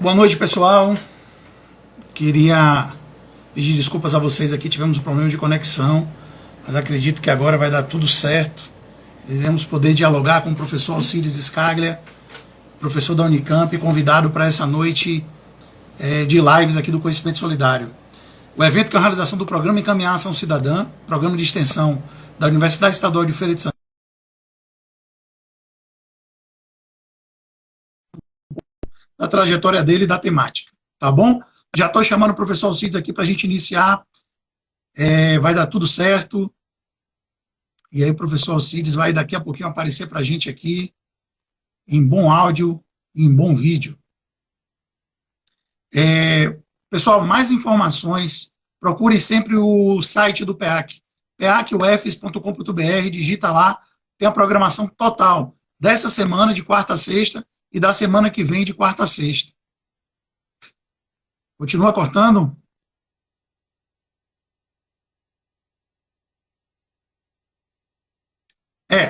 Boa noite, pessoal. Queria pedir desculpas a vocês aqui, tivemos um problema de conexão, mas acredito que agora vai dar tudo certo. Iremos poder dialogar com o professor Alcides Scaglia, professor da Unicamp, convidado para essa noite de lives aqui do Conhecimento Solidário. O evento, que é a realização do programa Encaminhar a Ação Cidadã, programa de extensão da Universidade Estadual de Feira de Santana, da trajetória dele e da temática, tá bom? Já estou chamando o professor Alcides aqui para a gente iniciar, vai dar tudo certo, e aí o professor Alcides vai daqui a pouquinho aparecer para a gente aqui, em bom áudio e em bom vídeo. Pessoal, mais informações, procurem sempre o site do PEAC, peacufes.com.br, digita lá, tem a programação total dessa semana, de quarta a sexta, e da semana que vem, de quarta a sexta. Continua cortando?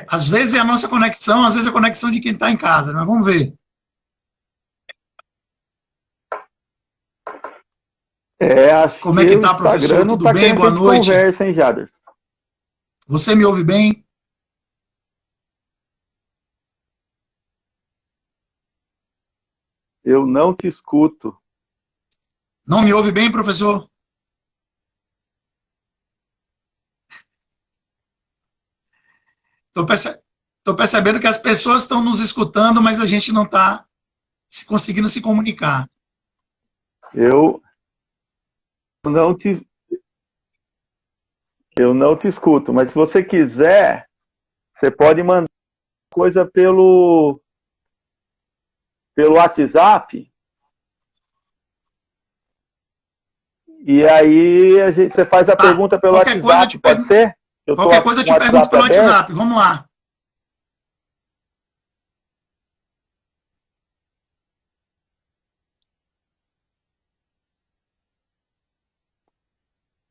Às vezes é a nossa conexão, às vezes é a conexão de quem está em casa, mas vamos ver. Acho Como é que está, professor? Tudo bem? Boa noite. Conversa, hein, Jaders? Você me ouve bem? Eu não te escuto. Não me ouve bem, professor? Estou percebendo que as pessoas estão nos escutando, mas a gente não está conseguindo se comunicar. Eu não te escuto, mas se você quiser, você pode mandar coisa pelo WhatsApp. E aí você faz a pergunta pelo WhatsApp, pode ser? Qualquer coisa eu te pergunto pelo WhatsApp. Vamos lá.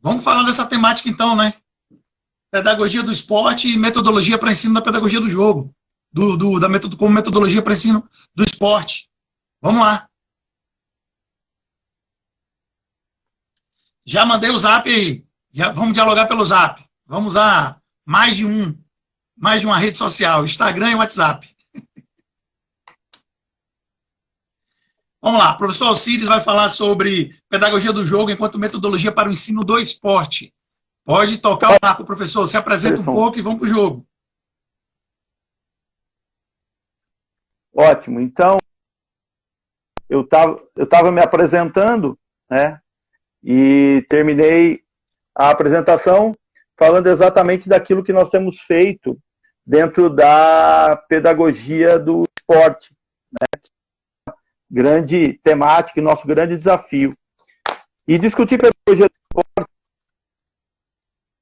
Vamos falar dessa temática então, né? Pedagogia do esporte e metodologia para ensino da pedagogia do jogo. Como metodologia para ensino do esporte. Vamos lá. Já mandei o zap aí. Vamos dialogar pelo zap. Vamos usar mais de uma rede social, Instagram e WhatsApp. Vamos lá, o professor Alcides vai falar sobre pedagogia do jogo enquanto metodologia para o ensino do esporte. Pode tocar o marco, professor, se apresenta um pouco e vamos para o jogo. Ótimo, então, eu estava me apresentando, né, e terminei a apresentação falando exatamente daquilo que nós temos feito dentro da pedagogia do esporte, né? Grande temática e nosso grande desafio. E discutir pedagogia do esporte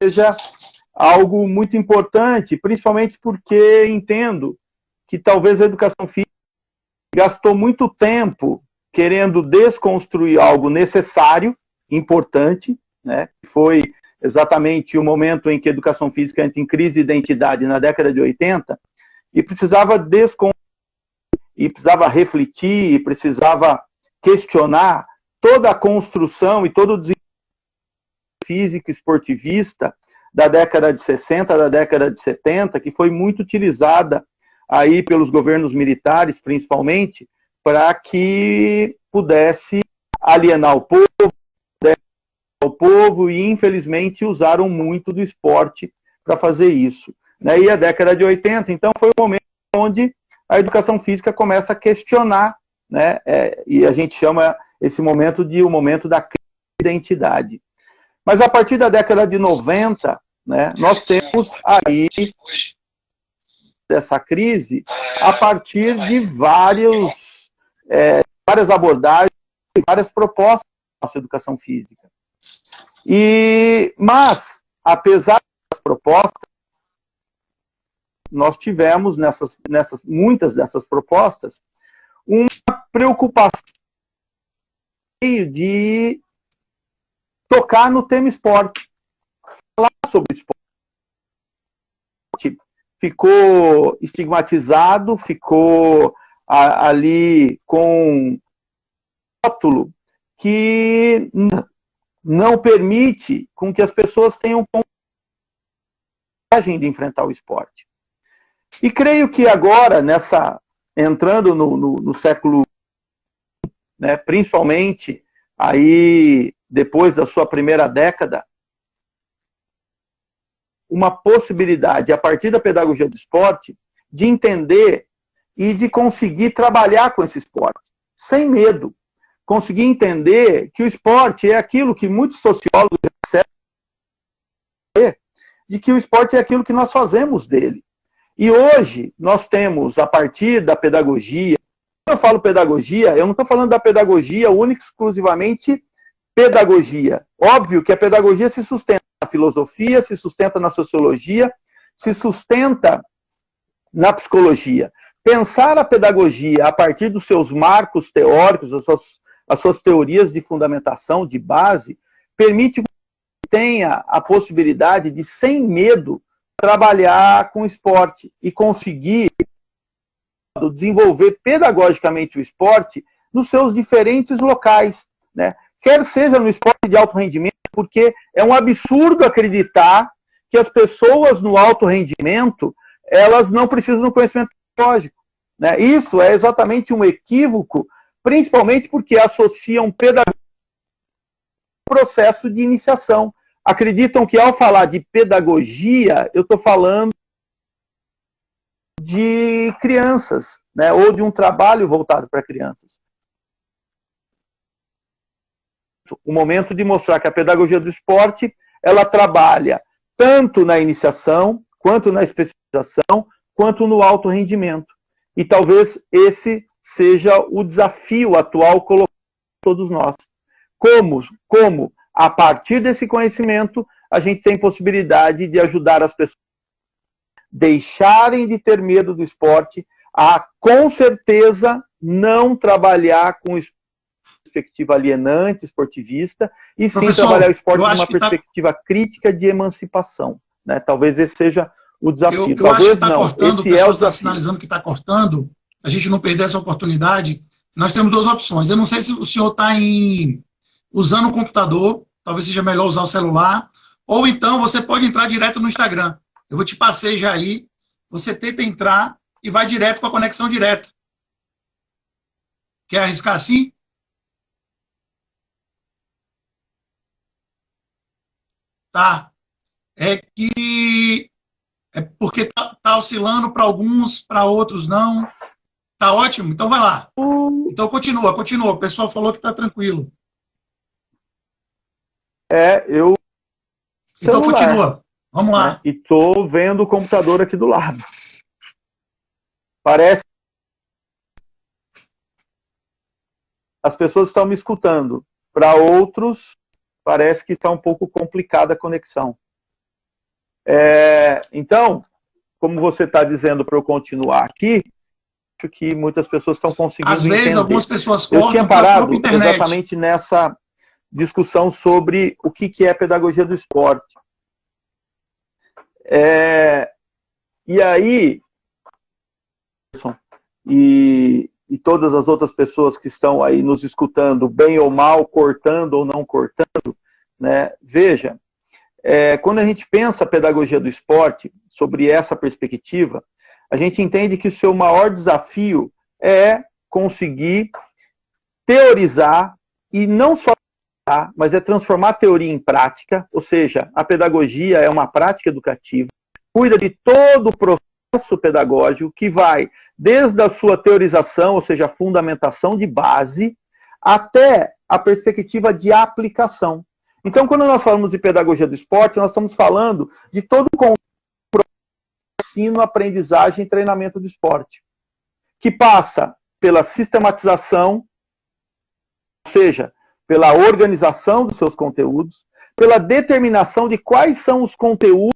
seja algo muito importante, principalmente porque entendo que talvez a educação física gastou muito tempo querendo desconstruir algo necessário, importante, né? Foi exatamente o momento em que a educação física entra em crise de identidade na década de 80, e precisava desconstruir, e precisava refletir, e precisava questionar toda a construção e todo o desenvolvimento físico esportivista da década de 60, da década de 70, que foi muito utilizada aí pelos governos militares, principalmente, para que pudesse alienar o povo, e infelizmente usaram muito do esporte para fazer isso. E a década de 80, então, foi o momento onde a educação física começa a questionar, né? E a gente chama esse momento de o momento da crise de identidade. Mas a partir da década de 90, né, nós temos aí dessa crise a partir de várias abordagens, várias propostas da nossa educação física. Mas, apesar das propostas, nós tivemos muitas dessas propostas uma preocupação de tocar no tema esporte, falar sobre esporte. Ficou estigmatizado, ficou ali com rótulo que não permite com que as pessoas tenham coragem de enfrentar o esporte. E creio que agora, entrando no século, né, principalmente aí depois da sua primeira década, uma possibilidade, a partir da pedagogia do esporte, de entender e de conseguir trabalhar com esse esporte, sem medo. Conseguir entender que o esporte é aquilo que muitos sociólogos recebem, de que o esporte é aquilo que nós fazemos dele. E hoje nós temos, a partir da pedagogia, quando eu falo pedagogia, eu não estou falando da pedagogia única e exclusivamente pedagogia. Óbvio que a pedagogia se sustenta na filosofia, se sustenta na sociologia, se sustenta na psicologia. Pensar a pedagogia a partir dos seus marcos teóricos, as suas teorias de fundamentação, de base, permite que tenha a possibilidade de, sem medo, trabalhar com esporte e conseguir desenvolver pedagogicamente o esporte nos seus diferentes locais, né? Quer seja no esporte de alto rendimento, porque é um absurdo acreditar que as pessoas no alto rendimento, elas não precisam do conhecimento pedagógico, né? Isso é exatamente um equívoco, principalmente porque associam pedagogia ao processo de iniciação. Acreditam que ao falar de pedagogia, eu estou falando de crianças, né, ou de um trabalho voltado para crianças. O momento de mostrar que a pedagogia do esporte, ela trabalha tanto na iniciação, quanto na especialização, quanto no alto rendimento. E talvez esse seja o desafio atual colocado por todos nós. Como, a partir desse conhecimento, a gente tem possibilidade de ajudar as pessoas a deixarem de ter medo do esporte, a, com certeza, não trabalhar com perspectiva alienante, esportivista, e sim trabalhar o esporte numa perspectiva crítica de emancipação, né? Talvez esse seja o desafio. Eu acho que está cortando, o pessoal está sinalizando que está cortando, a gente não perder essa oportunidade. Nós temos duas opções. Eu não sei se o senhor está usando o computador, talvez seja melhor usar o celular, ou então você pode entrar direto no Instagram. Eu vou te passei já aí, você tenta entrar e vai direto com a conexão direta. Quer arriscar assim? Tá. É porque tá oscilando para alguns, para outros não. Tá ótimo? Então vai lá. Então continua. O pessoal falou que tá tranquilo. Eu... Então continua. Vamos lá. Né? E tô vendo o computador aqui do lado. Parece as pessoas estão me escutando. Para outros, parece que está um pouco complicada a conexão. Então, como você está dizendo para eu continuar aqui, acho que muitas pessoas estão conseguindo Às vezes, entender. algumas pessoas cortam. Eu tinha parado exatamente nessa discussão sobre o que é pedagogia do esporte. E aí, e todas as outras pessoas que estão aí nos escutando, bem ou mal, cortando ou não cortando, né? Veja, quando a gente pensa a pedagogia do esporte, sobre essa perspectiva, a gente entende que o seu maior desafio é conseguir teorizar, e não só teorizar, mas é transformar a teoria em prática, ou seja, a pedagogia é uma prática educativa, cuida de todo o processo pedagógico que vai desde a sua teorização, ou seja, a fundamentação de base, até a perspectiva de aplicação. Então, quando nós falamos de pedagogia do esporte, nós estamos falando de todo o ensino, aprendizagem e treinamento do esporte, que passa pela sistematização, ou seja, pela organização dos seus conteúdos, pela determinação de quais são os conteúdos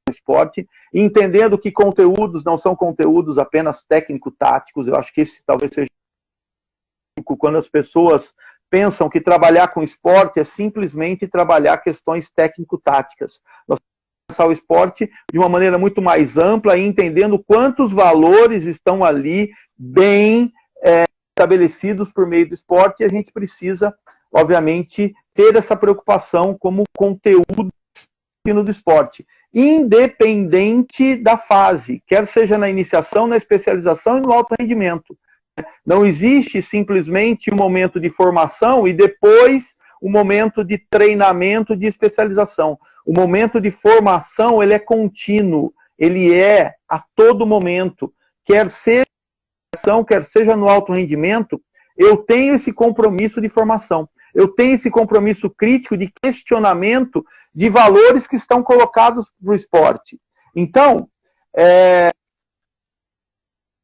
do esporte, e entendendo que conteúdos não são conteúdos apenas técnico-táticos. Eu acho que esse talvez seja quando as pessoas pensam que trabalhar com esporte é simplesmente trabalhar questões técnico-táticas. Nós temos que pensar o esporte de uma maneira muito mais ampla e entendendo quantos valores estão ali bem estabelecidos por meio do esporte, e a gente precisa, obviamente, ter essa preocupação como conteúdo do ensino do esporte, independente da fase, quer seja na iniciação, na especialização e no alto rendimento. Não existe simplesmente um momento de formação e depois um momento de treinamento, de especialização. O momento de formação, ele é contínuo, ele é a todo momento, quer seja no alto rendimento, eu tenho esse compromisso de formação, eu tenho esse compromisso crítico de questionamento de valores que estão colocados para o esporte. Então,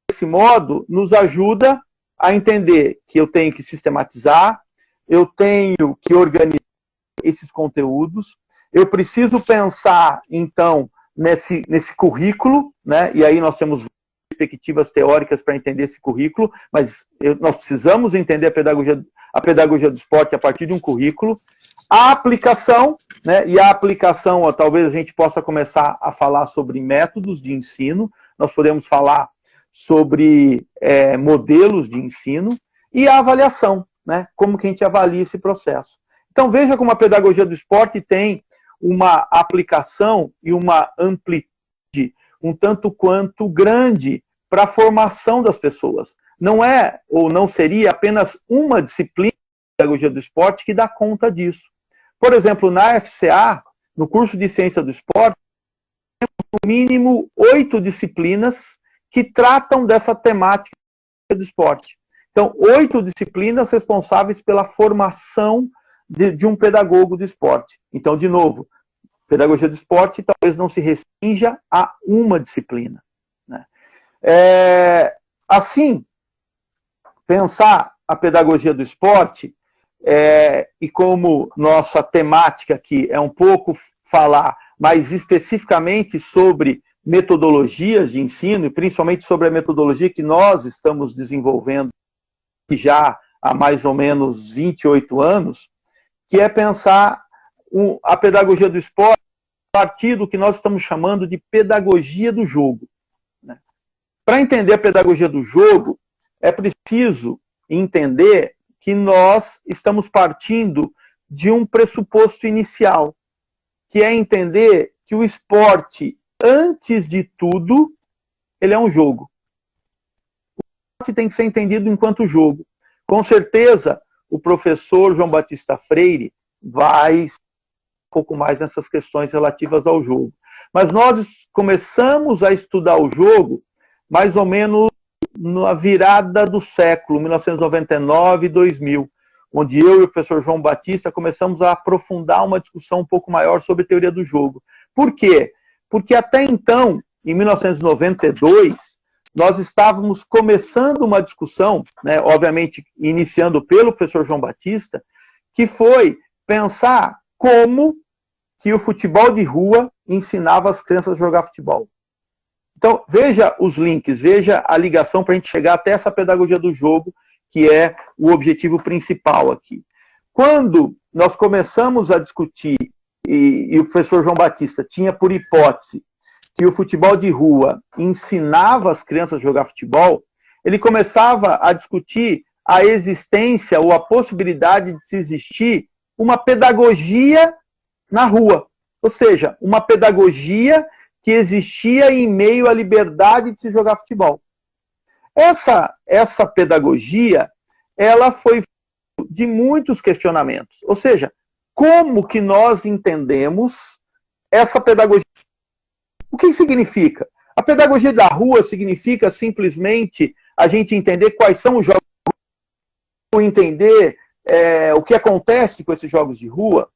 desse modo, nos ajuda a entender que eu tenho que sistematizar, eu tenho que organizar esses conteúdos, eu preciso pensar, então, nesse currículo, né? E aí nós temos perspectivas teóricas para entender esse currículo, mas nós precisamos entender a pedagogia do esporte a partir de um currículo. A aplicação, né? E a aplicação, talvez a gente possa começar a falar sobre métodos de ensino, nós podemos falar sobre modelos de ensino, e a avaliação, né? Como que a gente avalia esse processo. Então veja como a pedagogia do esporte tem uma aplicação e uma amplitude um tanto quanto grande para a formação das pessoas. Não é, ou não seria apenas uma disciplina da pedagogia do esporte que dá conta disso. Por exemplo, na FCA, no curso de Ciência do Esporte, temos no mínimo 8 disciplinas que tratam dessa temática do esporte. Então, 8 disciplinas responsáveis pela formação de um pedagogo do esporte. Então, de novo, pedagogia do esporte talvez não se restrinja a uma disciplina, né? Assim, pensar a pedagogia do esporte, e como nossa temática aqui é um pouco falar mais especificamente sobre metodologias de ensino, e principalmente sobre a metodologia que nós estamos desenvolvendo já há mais ou menos 28 anos, que é pensar a pedagogia do esporte a partir do que nós estamos chamando de pedagogia do jogo, né? Para entender a pedagogia do jogo, é preciso entender que nós estamos partindo de um pressuposto inicial, que é entender que o esporte, antes de tudo, ele é um jogo. O esporte tem que ser entendido enquanto jogo. Com certeza, o professor João Batista Freire vai um pouco mais nessas questões relativas ao jogo. Mas nós começamos a estudar o jogo mais ou menos na virada do século, 1999 e 2000, onde eu e o professor João Batista começamos a aprofundar uma discussão um pouco maior sobre teoria do jogo. Por quê? Porque até então, em 1992, nós estávamos começando uma discussão, né, obviamente iniciando pelo professor João Batista, que foi pensar como que o futebol de rua ensinava as crianças a jogar futebol. Então, veja os links, veja a ligação para a gente chegar até essa pedagogia do jogo, que é o objetivo principal aqui. Quando nós começamos a discutir, e o professor João Batista tinha por hipótese que o futebol de rua ensinava as crianças a jogar futebol, ele começava a discutir a existência ou a possibilidade de se existir uma pedagogia na rua, ou seja, uma pedagogia que existia em meio à liberdade de se jogar futebol. Essa pedagogia, ela foi de muitos questionamentos, ou seja, como que nós entendemos essa pedagogia? O que significa? A pedagogia da rua significa simplesmente a gente entender quais são os jogos, entender o que acontece com esses jogos de rua.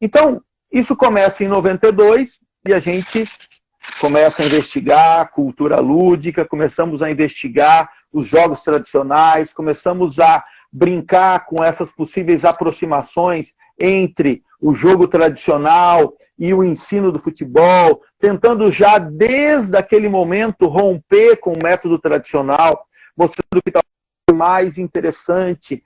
Então, isso começa em 92 e a gente começa a investigar a cultura lúdica, começamos a investigar os jogos tradicionais, começamos a brincar com essas possíveis aproximações entre o jogo tradicional e o ensino do futebol, tentando já desde aquele momento romper com o método tradicional, mostrando que talvez mais interessante,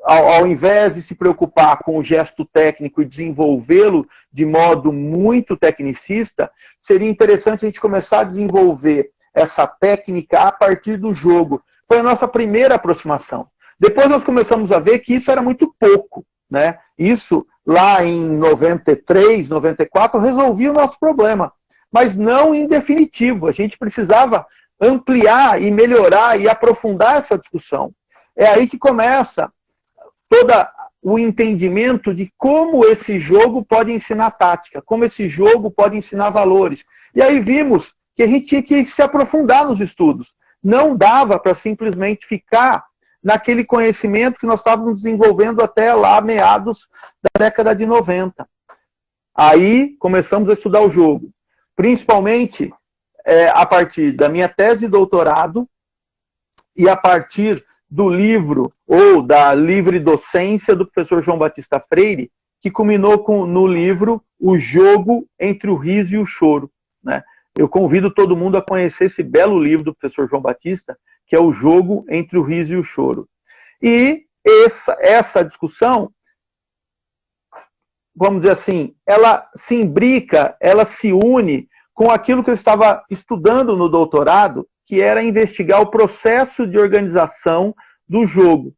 ao invés de se preocupar com o gesto técnico e desenvolvê-lo de modo muito tecnicista, seria interessante a gente começar a desenvolver essa técnica a partir do jogo. Foi a nossa primeira aproximação. Depois nós começamos a ver que isso era muito pouco, né? Isso, lá em 93, 94, resolvia o nosso problema, mas não em definitivo. A gente precisava ampliar e melhorar e aprofundar essa discussão. É aí que começa todo o entendimento de como esse jogo pode ensinar tática, como esse jogo pode ensinar valores. E aí vimos que a gente tinha que se aprofundar nos estudos. Não dava para simplesmente ficar naquele conhecimento que nós estávamos desenvolvendo até lá, meados da década de 90. Aí começamos a estudar o jogo, principalmente a partir da minha tese de doutorado e a partir do livro, ou da livre docência do professor João Batista Freire, que culminou no livro O Jogo entre o Riso e o Choro, né? Eu convido todo mundo a conhecer esse belo livro do professor João Batista, que é O Jogo entre o Riso e o Choro. E essa discussão, vamos dizer assim, ela se imbrica, ela se une com aquilo que eu estava estudando no doutorado, que era investigar o processo de organização do jogo.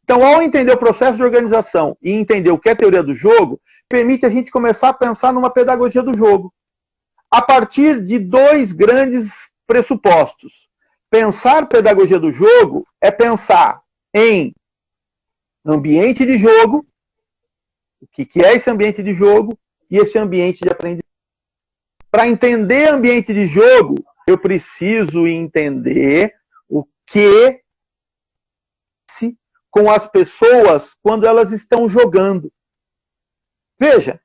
Então, ao entender o processo de organização e entender o que é teoria do jogo, permite a gente começar a pensar numa pedagogia do jogo, a partir de dois grandes pressupostos. Pensar pedagogia do jogo é pensar em ambiente de jogo, o que é esse ambiente de jogo e esse ambiente de aprendizagem. Para entender ambiente de jogo, eu preciso entender o que com as pessoas quando elas estão jogando. Veja,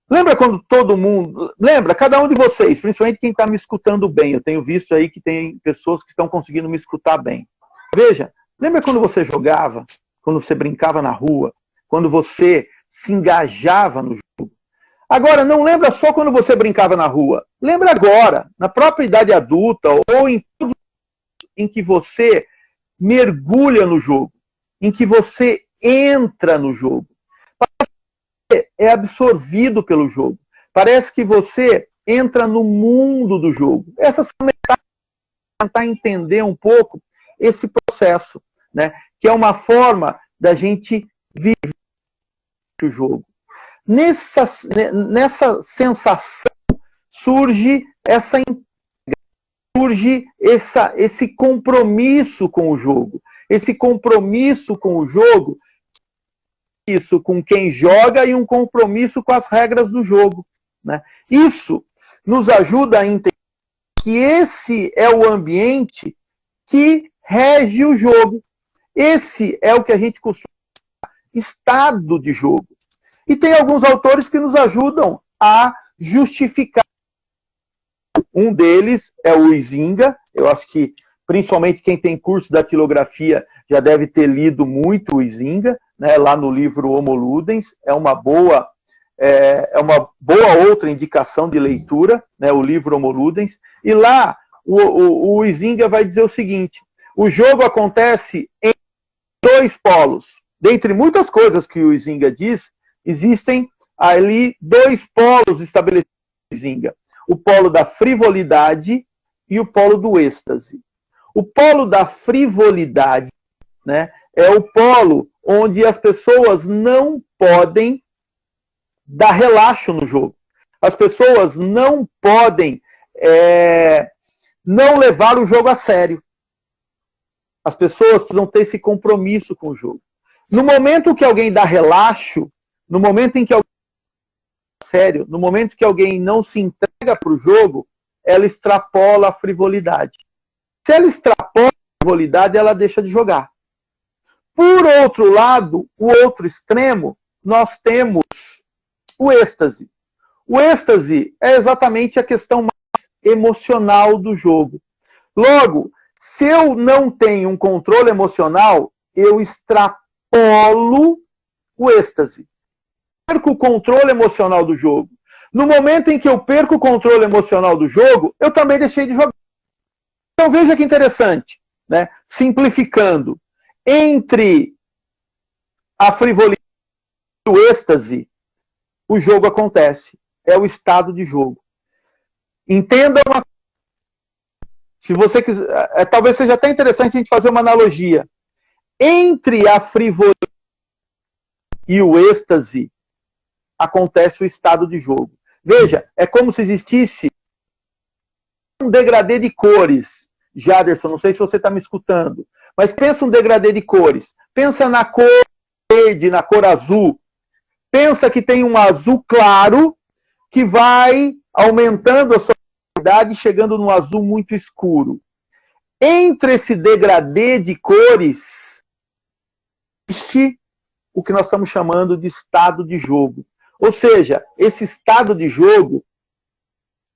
lembra quando todo mundo... Lembra, cada um de vocês, principalmente quem está me escutando bem, eu tenho visto aí que tem pessoas que estão conseguindo me escutar bem. Veja, lembra quando você jogava, quando você brincava na rua, quando você se engajava no jogo? Agora, não lembra só quando você brincava na rua. Lembra agora, na própria idade adulta, ou em que você mergulha no jogo, em que você entra no jogo. Parece que você é absorvido pelo jogo. Parece que você entra no mundo do jogo. Essas metáforas tentar entender um pouco esse processo, né? Que é uma forma da gente viver o jogo. Nessa sensação surge esse compromisso com o jogo. Esse compromisso com o jogo, isso com quem joga e um compromisso com as regras do jogo, né? Isso nos ajuda a entender que esse é o ambiente que rege o jogo. Esse é o que a gente costuma chamar de estado de jogo. E tem alguns autores que nos ajudam a justificar. Um deles é o Huizinga. Eu acho que, principalmente quem tem curso da datilografia, já deve ter lido muito o Huizinga, né, lá no livro Homo Ludens. É uma boa outra indicação de leitura, né, o livro Homo Ludens. E lá o Huizinga vai dizer o seguinte: o jogo acontece em dois polos. Dentre muitas coisas que o Huizinga diz, existem ali dois polos estabelecidos no Huizinga: o polo da frivolidade e o polo do êxtase. O polo da frivolidade, né, é o polo onde as pessoas não podem dar relaxo no jogo. As pessoas não podem não levar o jogo a sério. As pessoas precisam ter esse compromisso com o jogo. No momento que alguém dá relaxo, no momento em que alguém sério, no momento que alguém não se entrega para o jogo, ela extrapola a frivolidade. Se ela extrapola a frivolidade, ela deixa de jogar. Por outro lado, o outro extremo, nós temos o êxtase. O êxtase é exatamente a questão mais emocional do jogo. Logo, se eu não tenho um controle emocional, eu extrapolo o êxtase. Perco o controle emocional do jogo. No momento em que eu perco o controle emocional do jogo, eu também deixei de jogar. Então veja que interessante, né? Simplificando, entre a frivolidade e o êxtase, o jogo acontece. É o estado de jogo. Entenda uma coisa. Se você quiser, talvez seja até interessante a gente fazer uma analogia. Entre a frivolidade e o êxtase, acontece o estado de jogo. Veja, é como se existisse um degradê de cores. Jaderson, não sei se você está me escutando, mas pensa um degradê de cores. Pensa na cor verde, na cor azul. Pensa que tem um azul claro que vai aumentando a sua qualidade, chegando no azul muito escuro. Entre esse degradê de cores, existe o que nós estamos chamando de estado de jogo. Ou seja, esse estado de jogo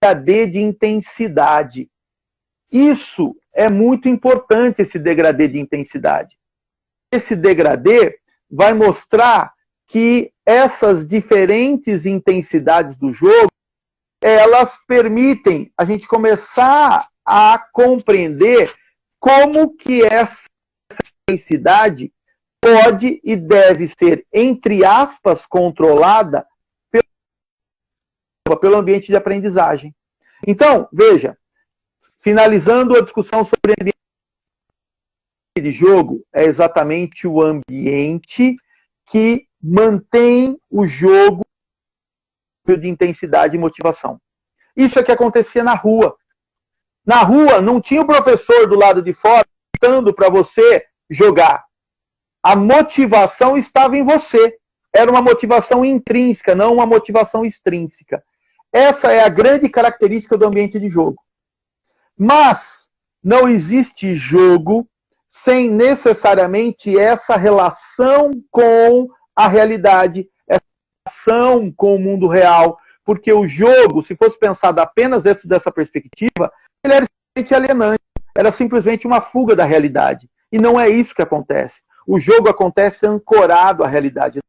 é degradê de intensidade. Isso é muito importante, esse degradê de intensidade. Esse degradê vai mostrar que essas diferentes intensidades do jogo, elas permitem a gente começar a compreender como que essa intensidade pode e deve ser, entre aspas, controlada pelo ambiente de aprendizagem. Então, veja, finalizando a discussão sobre ambiente de jogo, é exatamente o ambiente que mantém o jogo de intensidade e motivação. Isso é que acontecia na rua. Na rua não tinha o professor do lado de fora gritando para você jogar. A motivação estava em você. Era uma motivação intrínseca, não uma motivação extrínseca. Essa é a grande característica do ambiente de jogo. Mas não existe jogo sem necessariamente essa relação com a realidade, essa relação com o mundo real, porque o jogo, se fosse pensado apenas dentro dessa perspectiva, ele era simplesmente alienante, era simplesmente uma fuga da realidade. E não é isso que acontece. O jogo acontece ancorado à realidade. O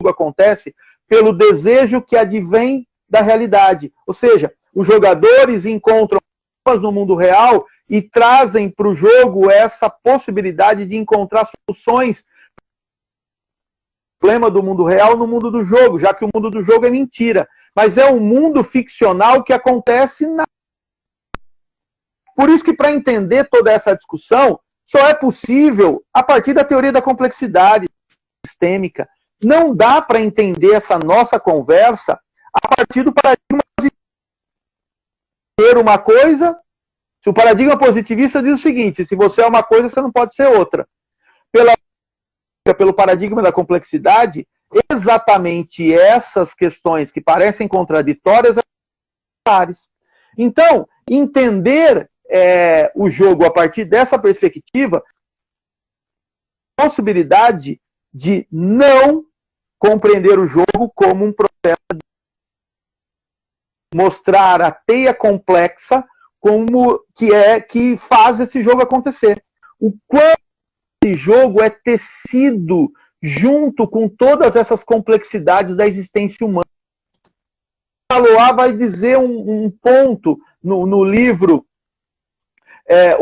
jogo acontece pelo desejo que advém da realidade. Ou seja, os jogadores encontram no mundo real e trazem para o jogo essa possibilidade de encontrar soluções problema do mundo real no mundo do jogo, já que o mundo do jogo é mentira. Mas é um mundo ficcional que acontece na... Por isso que, para entender toda essa discussão, só é possível a partir da teoria da complexidade sistêmica. Não dá para entender essa nossa conversa a partir do paradigma positivo. Uma coisa, se o paradigma positivista diz o seguinte, se você é uma coisa, você não pode ser outra. Pelo paradigma da complexidade, exatamente essas questões que parecem contraditórias são necessárias. Então, entender o jogo a partir dessa perspectiva, a possibilidade de não compreender o jogo como um processo de mostrar a teia complexa como que faz esse jogo acontecer. O quanto esse jogo é tecido junto com todas essas complexidades da existência humana. Caloá vai dizer um ponto no livro,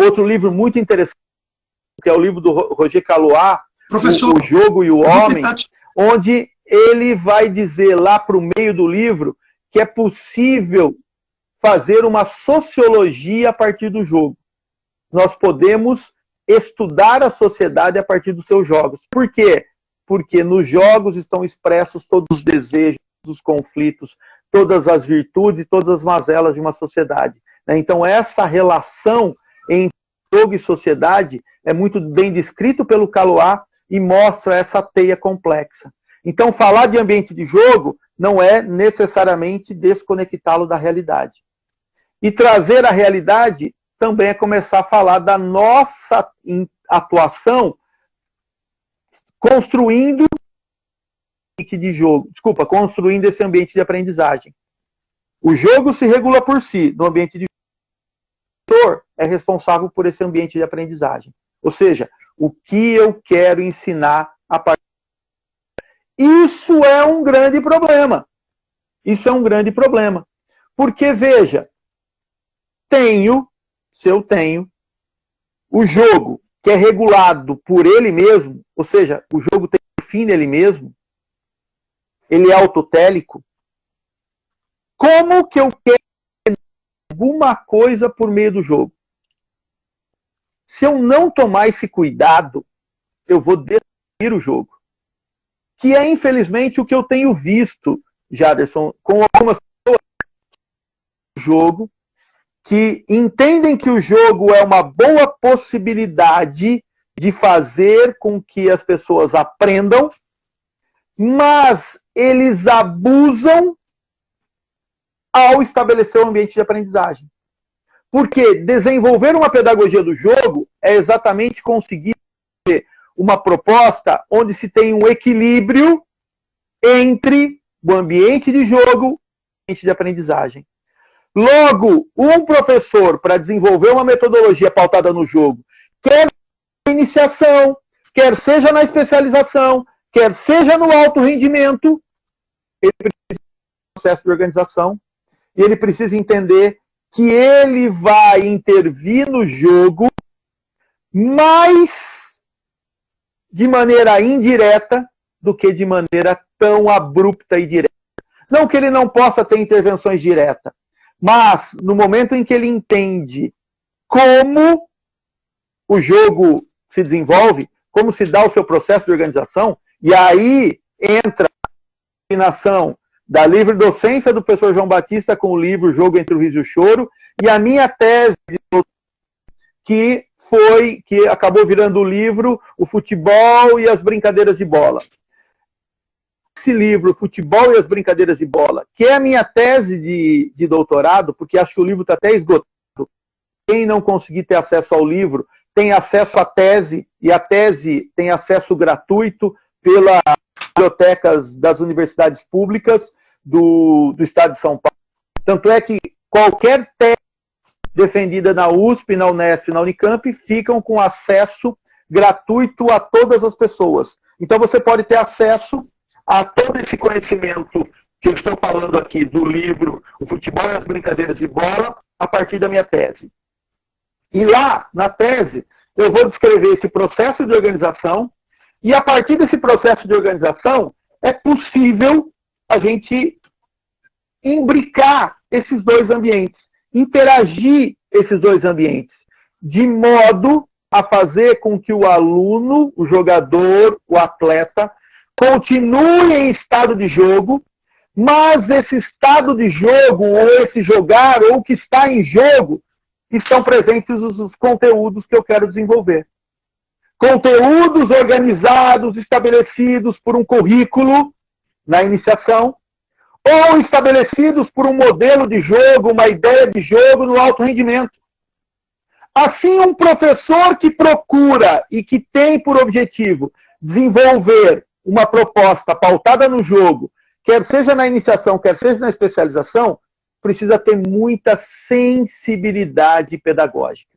outro livro muito interessante, que é o livro do Roger Caloá, O Jogo e o Homem, onde ele vai dizer lá para o meio do livro que é possível fazer uma sociologia a partir do jogo. Nós podemos estudar a sociedade a partir dos seus jogos. Por quê? Porque nos jogos estão expressos todos os desejos, os conflitos, todas as virtudes e todas as mazelas de uma sociedade. Então essa relação entre jogo e sociedade é muito bem descrito pelo Caloá e mostra essa teia complexa. Então falar de ambiente de jogo não é necessariamente desconectá-lo da realidade. E trazer a realidade também é começar a falar da nossa atuação construindo esse ambiente de aprendizagem. O jogo se regula por si, no ambiente de jogo. O professor é responsável por esse ambiente de aprendizagem. Ou seja, o que eu quero ensinar a partir. Isso é um grande problema. Isso é um grande problema. Porque, veja, se eu tenho o jogo que é regulado por ele mesmo, ou seja, o jogo tem um fim nele mesmo, ele é autotélico, como que eu quero alguma coisa por meio do jogo? Se eu não tomar esse cuidado, eu vou destruir o jogo. Que é, infelizmente, o que eu tenho visto, Jaderson, com algumas pessoas do jogo, que entendem que o jogo é uma boa possibilidade de fazer com que as pessoas aprendam, mas eles abusam ao estabelecer um ambiente de aprendizagem. Porque desenvolver uma pedagogia do jogo é exatamente conseguir uma proposta onde se tem um equilíbrio entre o ambiente de jogo e o ambiente de aprendizagem. Logo, um professor, para desenvolver uma metodologia pautada no jogo, quer na iniciação, quer seja na especialização, quer seja no alto rendimento, ele precisa de um processo de organização e ele precisa entender que ele vai intervir no jogo, mas de maneira indireta do que de maneira tão abrupta e direta. Não que ele não possa ter intervenções diretas, mas no momento em que ele entende como o jogo se desenvolve, como se dá o seu processo de organização, e aí entra a combinação da livre docência do professor João Batista com o livro Jogo entre o Riso e o Choro, e a minha tese, que acabou virando o livro O Futebol e as Brincadeiras de Bola. Esse livro, Futebol e as Brincadeiras de Bola, que é a minha tese de doutorado, porque acho que o livro está até esgotado. Quem não conseguir ter acesso ao livro tem acesso à tese, e a tese tem acesso gratuito pelas bibliotecas das universidades públicas do Estado de São Paulo. Tanto é que qualquer tese defendida na USP, na Unesp, na Unicamp, ficam com acesso gratuito a todas as pessoas. Então você pode ter acesso a todo esse conhecimento que eu estou falando aqui do livro O Futebol e as Brincadeiras de Bola, a partir da minha tese. E lá, na tese, eu vou descrever esse processo de organização, e a partir desse processo de organização, é possível a gente imbricar esses dois ambientes, interagir esses dois ambientes, de modo a fazer com que o aluno, o jogador, o atleta, continue em estado de jogo, mas esse estado de jogo, ou esse jogar, ou o que está em jogo, estão presentes os conteúdos que eu quero desenvolver. Conteúdos organizados, estabelecidos por um currículo na iniciação, ou estabelecidos por um modelo de jogo, uma ideia de jogo no alto rendimento. Assim, um professor que procura e que tem por objetivo desenvolver uma proposta pautada no jogo, quer seja na iniciação, quer seja na especialização, precisa ter muita sensibilidade pedagógica.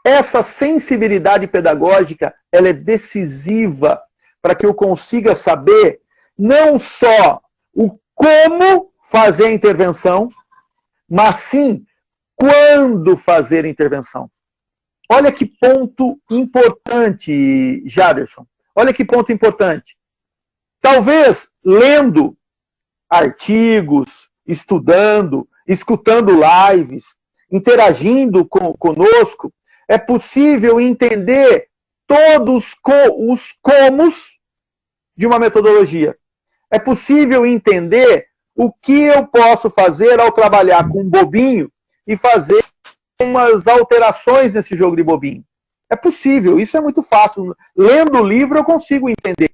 Essa sensibilidade pedagógica, ela é decisiva para que eu consiga saber não só o como fazer a intervenção, mas sim quando fazer a intervenção. Olha que ponto importante, Jaderson. Olha que ponto importante. Talvez lendo artigos, estudando, escutando lives, interagindo conosco, é possível entender todos os comos de uma metodologia. É possível entender o que eu posso fazer ao trabalhar com um bobinho e fazer umas alterações nesse jogo de bobinho. É possível, isso é muito fácil. Lendo o livro eu consigo entender.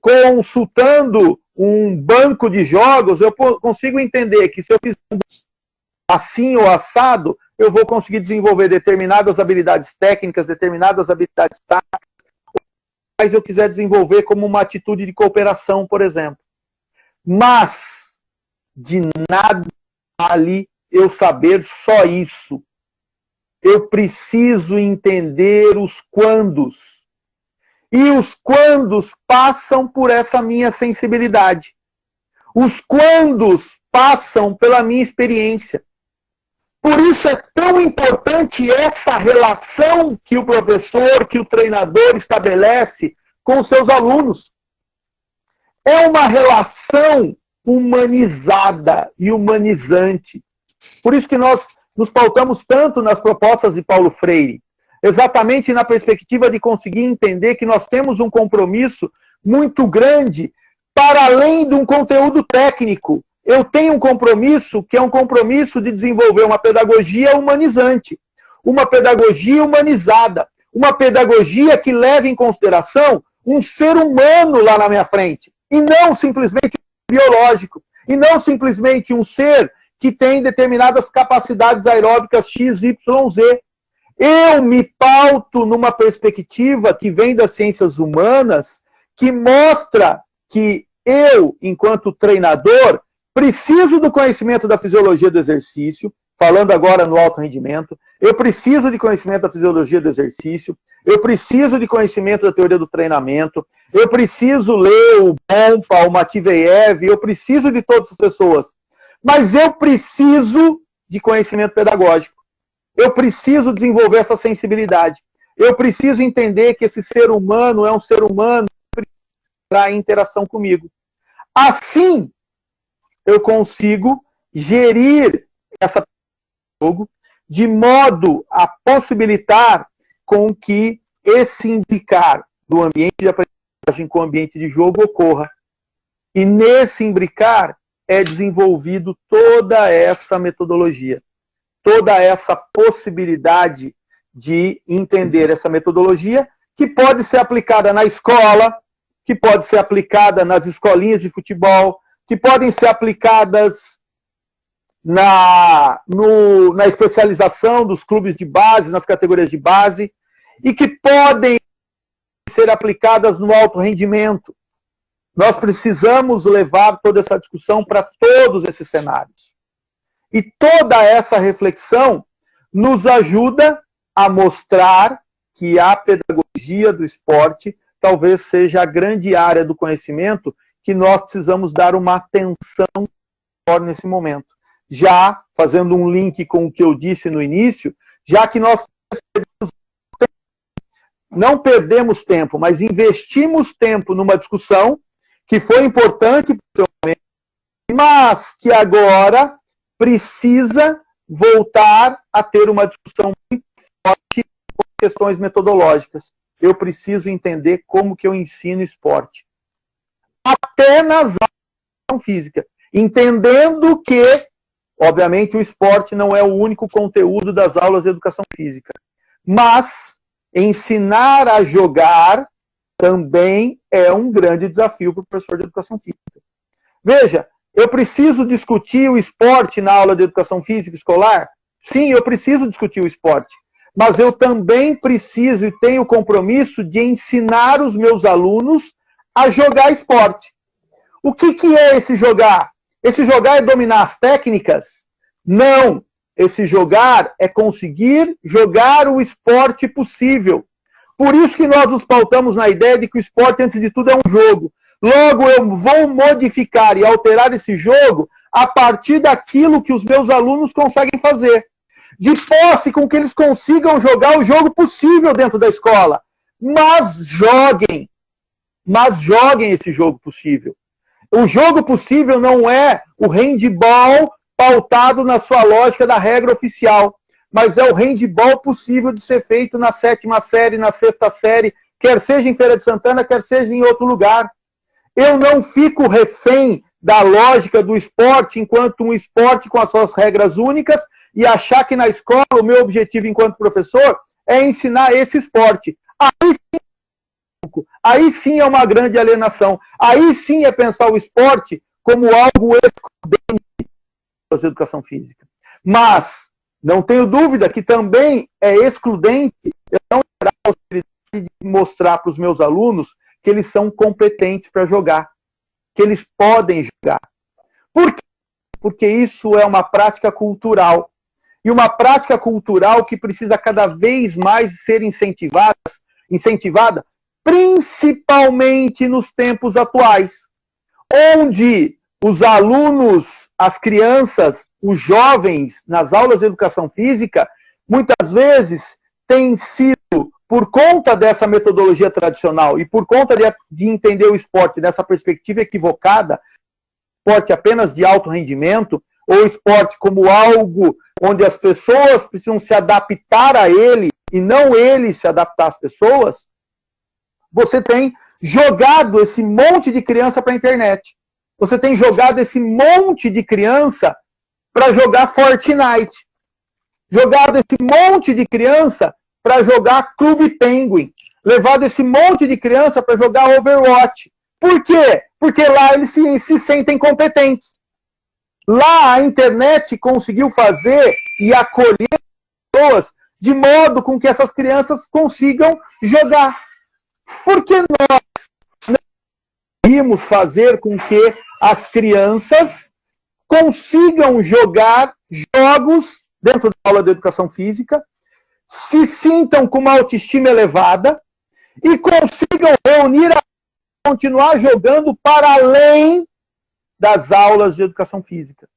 Consultando um banco de jogos, eu consigo entender que se eu fizer assim ou assado, eu vou conseguir desenvolver determinadas habilidades técnicas, determinadas habilidades táticas, mas eu quiser desenvolver como uma atitude de cooperação, por exemplo. Mas, de nada vale eu saber só isso. Eu preciso entender os quandos. E os quandos passam por essa minha sensibilidade. Os quandos passam pela minha experiência. Por isso é tão importante essa relação que o professor, que o treinador estabelece com os seus alunos. É uma relação humanizada e humanizante. Por isso que nós nos pautamos tanto nas propostas de Paulo Freire. exatamente na perspectiva de conseguir entender que nós temos um compromisso muito grande para além de um conteúdo técnico. Eu tenho um compromisso que é um compromisso de desenvolver uma pedagogia humanizante, uma pedagogia humanizada, uma pedagogia que leve em consideração um ser humano lá na minha frente, e não simplesmente biológico, e não simplesmente um ser que tem determinadas capacidades aeróbicas X, Y, Z. Eu me pauto numa perspectiva que vem das ciências humanas, que mostra que eu, enquanto treinador, preciso do conhecimento da fisiologia do exercício, falando agora no alto rendimento, eu preciso de conhecimento da fisiologia do exercício, eu preciso de conhecimento da teoria do treinamento, eu preciso ler o Bompa, o Matveev, eu preciso de todas as pessoas, mas eu preciso de conhecimento pedagógico, eu preciso desenvolver essa sensibilidade, eu preciso entender que esse ser humano é um ser humano para interação comigo. Assim, eu consigo gerir essa jogo de modo a possibilitar com que esse imbricar do ambiente de aprendizagem com o ambiente de jogo ocorra. E nesse imbricar é desenvolvido toda essa metodologia, toda essa possibilidade de entender essa metodologia que pode ser aplicada na escola, que pode ser aplicada nas escolinhas de futebol, que podem ser aplicadas na especialização dos clubes de base, nas categorias de base, e que podem ser aplicadas no alto rendimento. Nós precisamos levar toda essa discussão para todos esses cenários. E toda essa reflexão nos ajuda a mostrar que a pedagogia do esporte talvez seja a grande área do conhecimento que nós precisamos dar uma atenção maior nesse momento. Já fazendo um link com o que eu disse no início, já que nós não perdemos tempo, mas investimos tempo numa discussão que foi importante, mas que agora precisa voltar a ter uma discussão muito forte com questões metodológicas. Eu preciso entender como que eu ensino esporte. Até nas aulas de educação física. Entendendo que, obviamente, o esporte não é o único conteúdo das aulas de educação física. Mas ensinar a jogar também é um grande desafio para o professor de educação física. Veja, eu preciso discutir o esporte na aula de educação física escolar? Sim, eu preciso discutir o esporte. Mas eu também preciso e tenho o compromisso de ensinar os meus alunos a jogar esporte. O que é esse jogar? Esse jogar é dominar as técnicas? Não. Esse jogar é conseguir jogar o esporte possível. Por isso que nós nos pautamos na ideia de que o esporte, antes de tudo, é um jogo. Logo, eu vou modificar e alterar esse jogo a partir daquilo que os meus alunos conseguem fazer. De posse com que eles consigam jogar o jogo possível dentro da escola. Mas joguem esse jogo possível. O jogo possível não é o handball pautado na sua lógica da regra oficial, mas é o handball possível de ser feito na 7ª série, na 6ª série, quer seja em Feira de Santana, quer seja em outro lugar. Eu não fico refém da lógica do esporte enquanto um esporte com as suas regras únicas e achar que na escola o meu objetivo enquanto professor é ensinar esse esporte. Aí sim é uma grande alienação. Aí sim é pensar o esporte como algo excludente da educação física. Mas não tenho dúvida que também é excludente eu não ter a possibilidade de mostrar para os meus alunos que eles são competentes para jogar, que eles podem jogar. Por quê? Porque isso é uma prática cultural. E uma prática cultural que precisa cada vez mais ser incentivada, principalmente nos tempos atuais, onde os alunos, as crianças, os jovens, nas aulas de educação física, muitas vezes têm sido, por conta dessa metodologia tradicional e por conta de entender o esporte nessa perspectiva equivocada, esporte apenas de alto rendimento, ou esporte como algo onde as pessoas precisam se adaptar a ele e não ele se adaptar às pessoas, você tem jogado esse monte de criança para a internet. Você tem jogado esse monte de criança para jogar Fortnite. Jogado esse monte de criança para jogar Clube Penguin. Levado esse monte de criança para jogar Overwatch. Por quê? Porque lá eles se sentem competentes. Lá a internet conseguiu fazer e acolher pessoas de modo com que essas crianças consigam jogar. Por que nós não conseguimos fazer com que as crianças consigam jogar jogos dentro da aula de educação física, se sintam com uma autoestima elevada e consigam reunir a continuar jogando para além das aulas de educação física?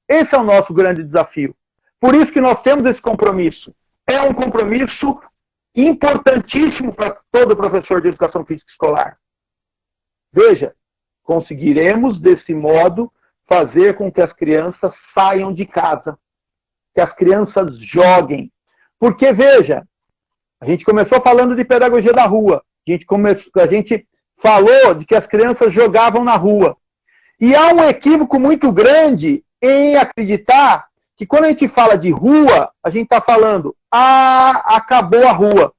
Esse é o nosso grande desafio. Por isso que nós temos esse compromisso. É um compromisso importantíssimo para todo professor de educação física escolar. Veja, conseguiremos, desse modo, fazer com que as crianças saiam de casa, que as crianças joguem. Porque, veja, a gente começou falando de pedagogia da rua, a gente falou de que as crianças jogavam na rua. E há um equívoco muito grande em acreditar que quando a gente fala de rua, a gente está falando, acabou a rua.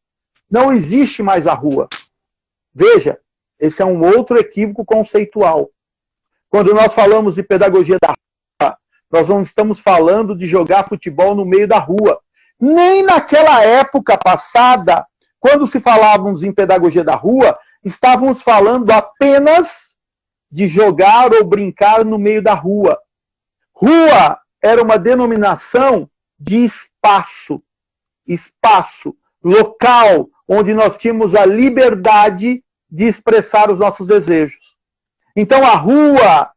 Não existe mais a rua. Veja, esse é um outro equívoco conceitual. Quando nós falamos de pedagogia da rua, nós não estamos falando de jogar futebol no meio da rua. Nem naquela época passada, quando se falávamos em pedagogia da rua, estávamos falando apenas de jogar ou brincar no meio da rua. Rua era uma denominação de espaço. Espaço, local, onde nós tínhamos a liberdade de expressar os nossos desejos. Então a rua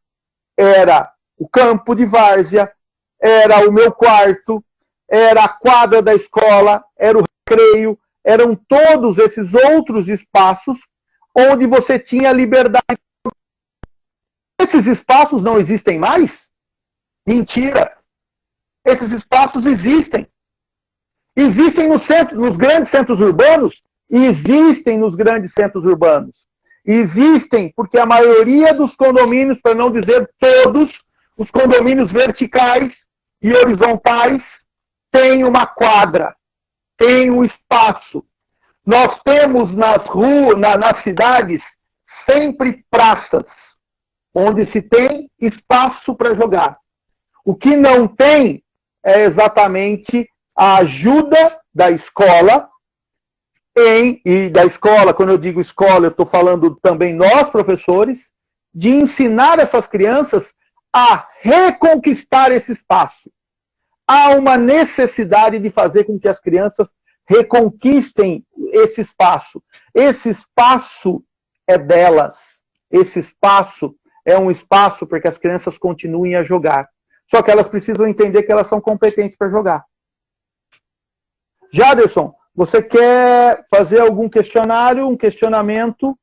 era o campo de várzea, era o meu quarto, era a quadra da escola, era o recreio, eram todos esses outros espaços onde você tinha liberdade. Esses espaços não existem mais? Mentira! Esses espaços existem. Existem nos grandes centros urbanos? Existem nos grandes centros urbanos. Existem porque a maioria dos condomínios, para não dizer todos, os condomínios verticais e horizontais, tem uma quadra, tem um espaço. Nós temos nas ruas, nas cidades, sempre praças, onde se tem espaço para jogar. O que não tem é exatamente a ajuda da escola, e da escola, quando eu digo escola, eu estou falando também nós, professores, de ensinar essas crianças a reconquistar esse espaço. Há uma necessidade de fazer com que as crianças reconquistem esse espaço. Esse espaço é delas. Esse espaço é um espaço para que as crianças continuem a jogar. Só que elas precisam entender que elas são competentes para jogar. Jaderson, você quer fazer algum questionário, um questionamento?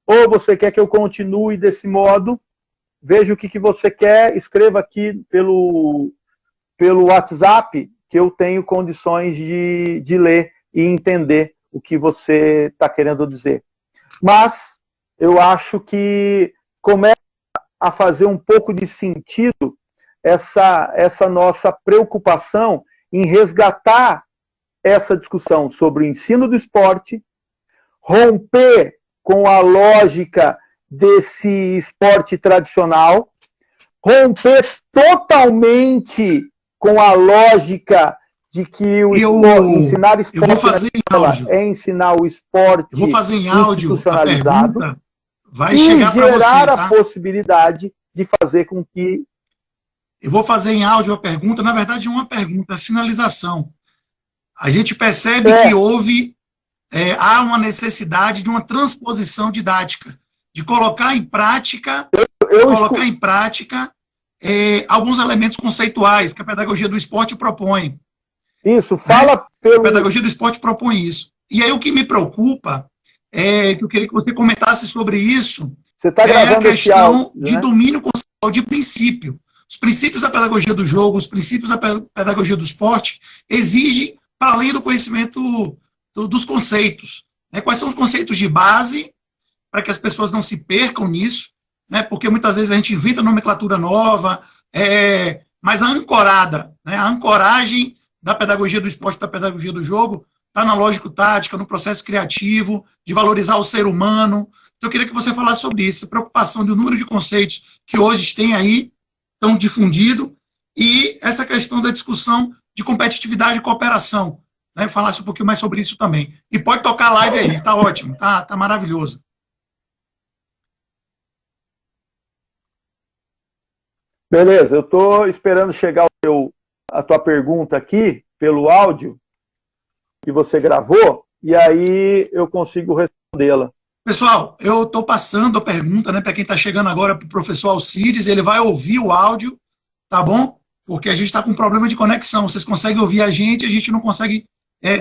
Ou você quer que eu continue desse modo? Veja o que você quer, escreva aqui pelo WhatsApp, que eu tenho condições de ler e entender o que você está querendo dizer. Mas eu acho que começa a fazer um pouco de sentido essa nossa preocupação em resgatar essa discussão sobre o ensino do esporte, romper com a lógica desse esporte tradicional, romper totalmente com a lógica de que ensinar esporte é ensinar o esporte institucionalizado, vai chegar para você, gerar a possibilidade de fazer com que... Eu vou fazer em áudio a pergunta, na verdade uma pergunta, a sinalização. A gente percebe que há uma necessidade de uma transposição didática, de colocar em prática, alguns elementos conceituais que a pedagogia do esporte propõe. Isso, fala A pedagogia do esporte propõe isso. E aí o que me preocupa é que eu queria que você comentasse sobre isso, você tá gravando a questão áudio, de domínio conceitual de princípio. Os princípios da pedagogia do jogo, os princípios da pedagogia do esporte exigem para além do conhecimento dos conceitos. Né? Quais são os conceitos de base, para que as pessoas não se percam nisso, né? Porque muitas vezes a gente inventa nomenclatura nova, mas a ancorada, né? A ancoragem da pedagogia do esporte, da pedagogia do jogo, está na lógico-tática, no processo criativo, de valorizar o ser humano. Então, eu queria que você falasse sobre isso, a preocupação do número de conceitos que hoje tem aí, tão difundido, e essa questão da discussão de competitividade e cooperação. Né? Falasse um pouquinho mais sobre isso também. E pode tocar a live aí, tá ótimo, tá maravilhoso. Beleza, eu estou esperando chegar a tua pergunta aqui, pelo áudio que você gravou, e aí eu consigo respondê-la. Pessoal, eu estou passando a pergunta, né, para quem está chegando agora, para o professor Alcides, ele vai ouvir o áudio, tá bom? Porque a gente está com um problema de conexão, vocês conseguem ouvir a gente não consegue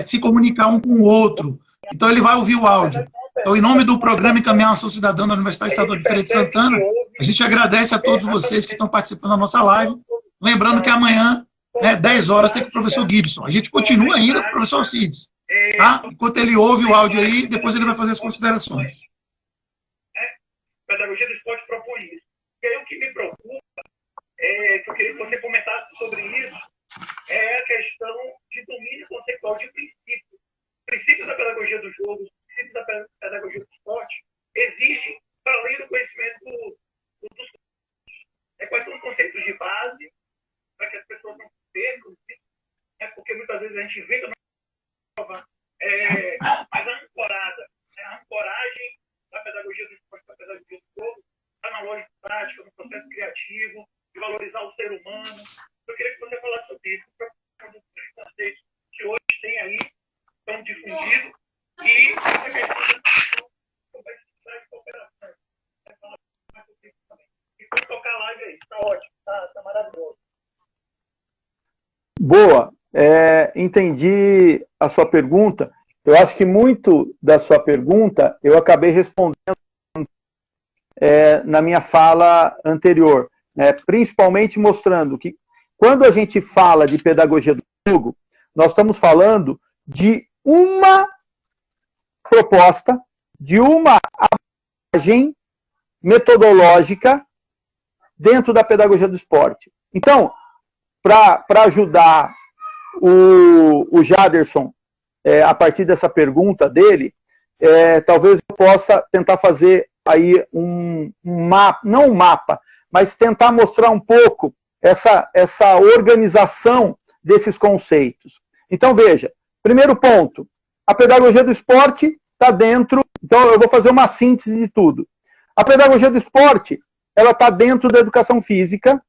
se comunicar um com o outro. Então ele vai ouvir o áudio. Então, em nome do programa Encaminhar Ação Cidadã da Universidade Estadual de Feira de Santana, a gente agradece a todos vocês que estão participando da nossa live. Lembrando que amanhã, 10 horas, tem com o professor Gibson. A gente continua ainda com o professor Alcides. Tá? Enquanto ele ouve o áudio aí, depois ele vai fazer as considerações. A pedagogia do esporte propõe isso. E aí o que me preocupa, que eu queria que você comentasse sobre isso, é a questão de domínio conceitual de princípios. Princípios da pedagogia do jogo, princípios da pedagogia do esporte, exigem, para além do conhecimento dos conceitos. Quais são os conceitos de base, para que as pessoas não se percam, porque muitas vezes a gente inventa nova, mas a ancorada, a ancoragem da pedagogia do esporte, da pedagogia do jogo, está na lógica prática, no processo criativo, de valorizar o ser humano. Eu queria que você falasse sobre isso, para os conceitos que hoje tem aí, tão difundidos, e essa questão da competitividade e cooperação. E vamos tocar a live aí, está ótimo, está maravilhoso. Boa, entendi a sua pergunta. Eu acho que muito da sua pergunta eu acabei respondendo na minha fala anterior, principalmente mostrando que quando a gente fala de pedagogia do jogo, nós estamos falando de uma proposta, de uma abordagem metodológica dentro da pedagogia do esporte. Então, para ajudar o Jaderson, a partir dessa pergunta dele, talvez eu possa tentar fazer aí um mapa, não um mapa, mas tentar mostrar um pouco essa organização desses conceitos. Então, veja, primeiro ponto, a pedagogia do esporte está dentro, então eu vou fazer uma síntese de tudo. A pedagogia do esporte, ela está dentro da educação física,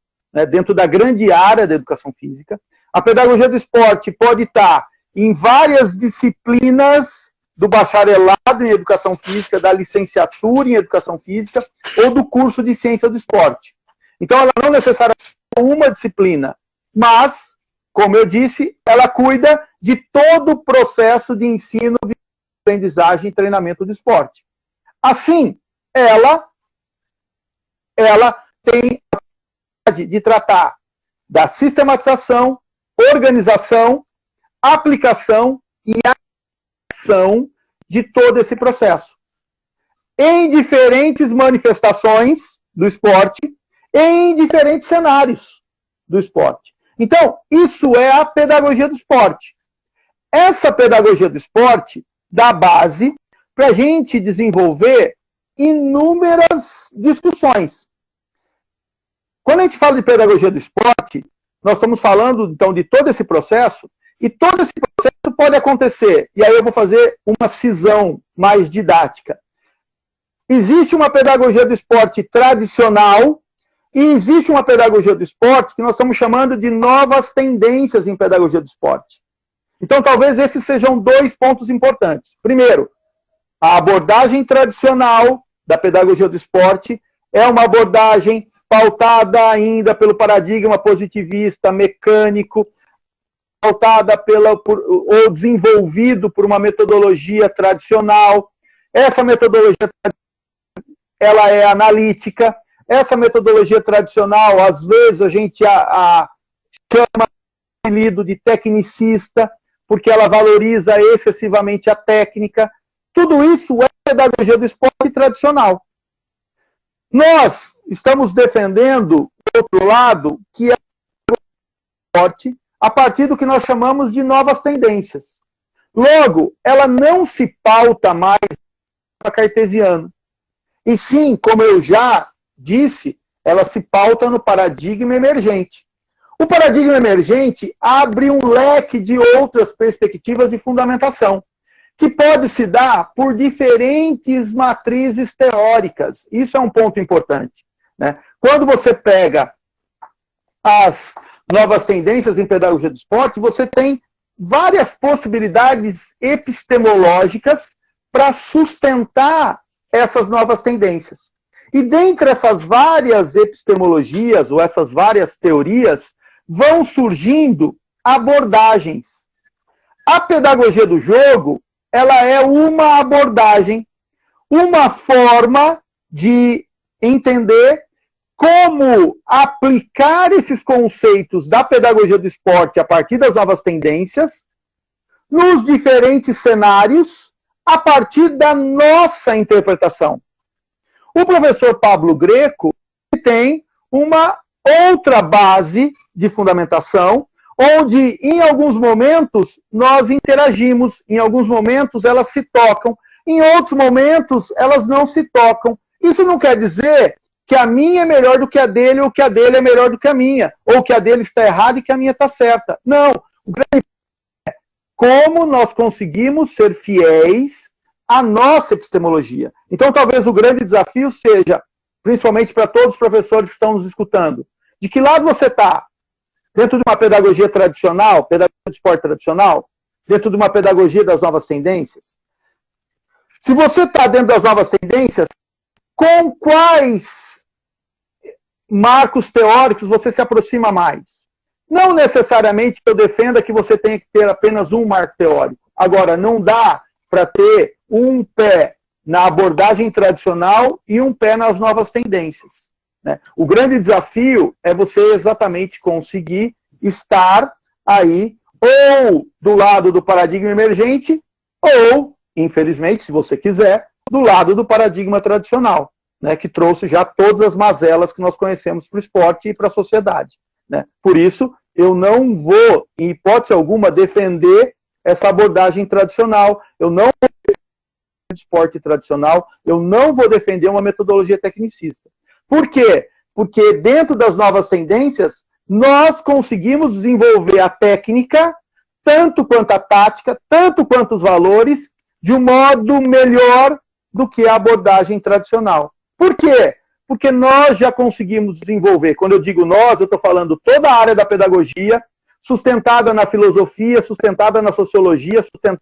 dentro da grande área da educação física. A pedagogia do esporte pode estar em várias disciplinas do bacharelado em educação física, da licenciatura em educação física ou do curso de ciência do esporte. Então, ela não necessariamente é uma disciplina, mas, como eu disse, ela cuida de todo o processo de ensino, aprendizagem e treinamento do esporte. Assim, ela tem a capacidade de tratar da sistematização, organização, aplicação e ação de todo esse processo. Em diferentes manifestações do esporte, em diferentes cenários do esporte. Então, isso é a pedagogia do esporte. Essa pedagogia do esporte dá base para a gente desenvolver inúmeras discussões. Quando a gente fala de pedagogia do esporte, nós estamos falando, então, de todo esse processo, e todo esse processo pode acontecer, e aí eu vou fazer uma cisão mais didática. Existe uma pedagogia do esporte tradicional, e existe uma pedagogia do esporte que nós estamos chamando de novas tendências em pedagogia do esporte. Então, talvez esses sejam dois pontos importantes. Primeiro, a abordagem tradicional da pedagogia do esporte é uma abordagem pautada ainda pelo paradigma positivista, mecânico, pautada ou desenvolvido por uma metodologia tradicional. Essa metodologia ela é analítica. Essa metodologia tradicional, às vezes, a gente chama de tecnicista, porque ela valoriza excessivamente a técnica. Tudo isso é pedagogia do esporte tradicional. Nós estamos defendendo, do outro lado, que é o esporte a partir do que nós chamamos de novas tendências. Logo, ela não se pauta mais no cartesiano. E sim, como eu já disse, ela se pauta no paradigma emergente. O paradigma emergente abre um leque de outras perspectivas de fundamentação, que pode se dar por diferentes matrizes teóricas. Isso é um ponto importante, né? Quando você pega as novas tendências em pedagogia do esporte, você tem várias possibilidades epistemológicas para sustentar essas novas tendências. E dentre essas várias epistemologias, ou essas várias teorias, vão surgindo abordagens. A pedagogia do jogo, ela é uma abordagem, uma forma de entender como aplicar esses conceitos da pedagogia do esporte a partir das novas tendências nos diferentes cenários a partir da nossa interpretação. O professor Pablo Greco tem uma outra base de fundamentação, onde, em alguns momentos, nós interagimos, em alguns momentos elas se tocam, em outros momentos elas não se tocam. Isso não quer dizer que a minha é melhor do que a dele, ou que a dele é melhor do que a minha, ou que a dele está errada e que a minha está certa. Não. O grande é como nós conseguimos ser fiéis à nossa epistemologia. Então, talvez o grande desafio seja, principalmente para todos os professores que estão nos escutando, de que lado você está? Dentro de uma pedagogia tradicional, pedagogia do esporte tradicional, dentro de uma pedagogia das novas tendências? Se você está dentro das novas tendências, com quais marcos teóricos você se aproxima mais? Não necessariamente que eu defenda que você tenha que ter apenas um marco teórico. Agora, não dá para ter um pé na abordagem tradicional e um pé nas novas tendências, né? O grande desafio é você exatamente conseguir estar aí ou do lado do paradigma emergente ou, infelizmente, se você quiser, do lado do paradigma tradicional, né, que trouxe já todas as mazelas que nós conhecemos para o esporte e para a sociedade, né? Por isso, eu não vou, em hipótese alguma, defender essa abordagem tradicional, eu não vou defender o esporte tradicional, eu não vou defender uma metodologia tecnicista. Por quê? Porque dentro das novas tendências, nós conseguimos desenvolver a técnica, tanto quanto a tática, tanto quanto os valores, de um modo melhor do que a abordagem tradicional. Por quê? Porque nós já conseguimos desenvolver, quando eu digo nós, eu estou falando toda a área da pedagogia, sustentada na filosofia, sustentada na sociologia, sustentada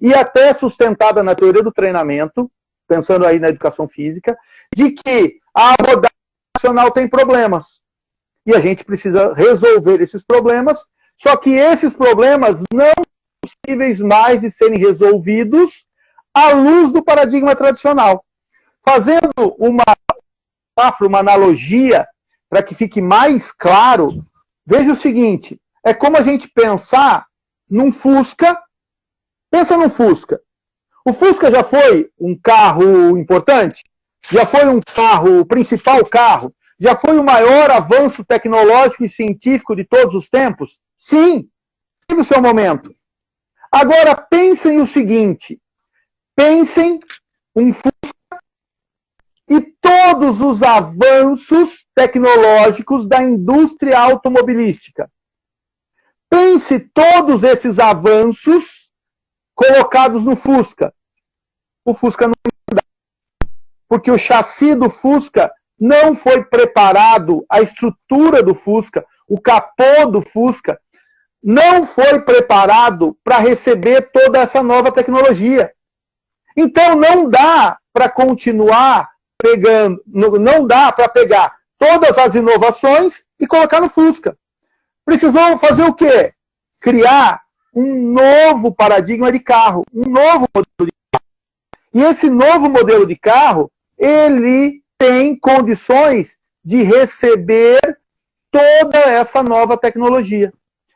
e até sustentada na teoria do treinamento, pensando aí na educação física, de que a abordagem tradicional tem problemas. E a gente precisa resolver esses problemas, só que esses problemas não são possíveis mais de serem resolvidos à luz do paradigma tradicional. Fazendo uma analogia, para que fique mais claro, veja o seguinte, é como a gente pensar num Fusca. Pensa num Fusca. O Fusca já foi um carro importante? Já foi um carro, o principal carro? Já foi o maior avanço tecnológico e científico de todos os tempos? Sim, teve o seu momento. Agora pensem o seguinte, pensem um Fusca e todos os avanços tecnológicos da indústria automobilística. Pense todos esses avanços colocados no Fusca. O Fusca não dá, porque o chassi do Fusca não foi preparado, a estrutura do Fusca, o capô do Fusca, não foi preparado para receber toda essa nova tecnologia. Então não dá para continuar pegando, não dá para pegar todas as inovações e colocar no Fusca. Precisou fazer o quê? Criar um novo paradigma de carro, um novo modelo de carro. E esse novo modelo de carro, ele tem condições de receber toda essa nova tecnologia.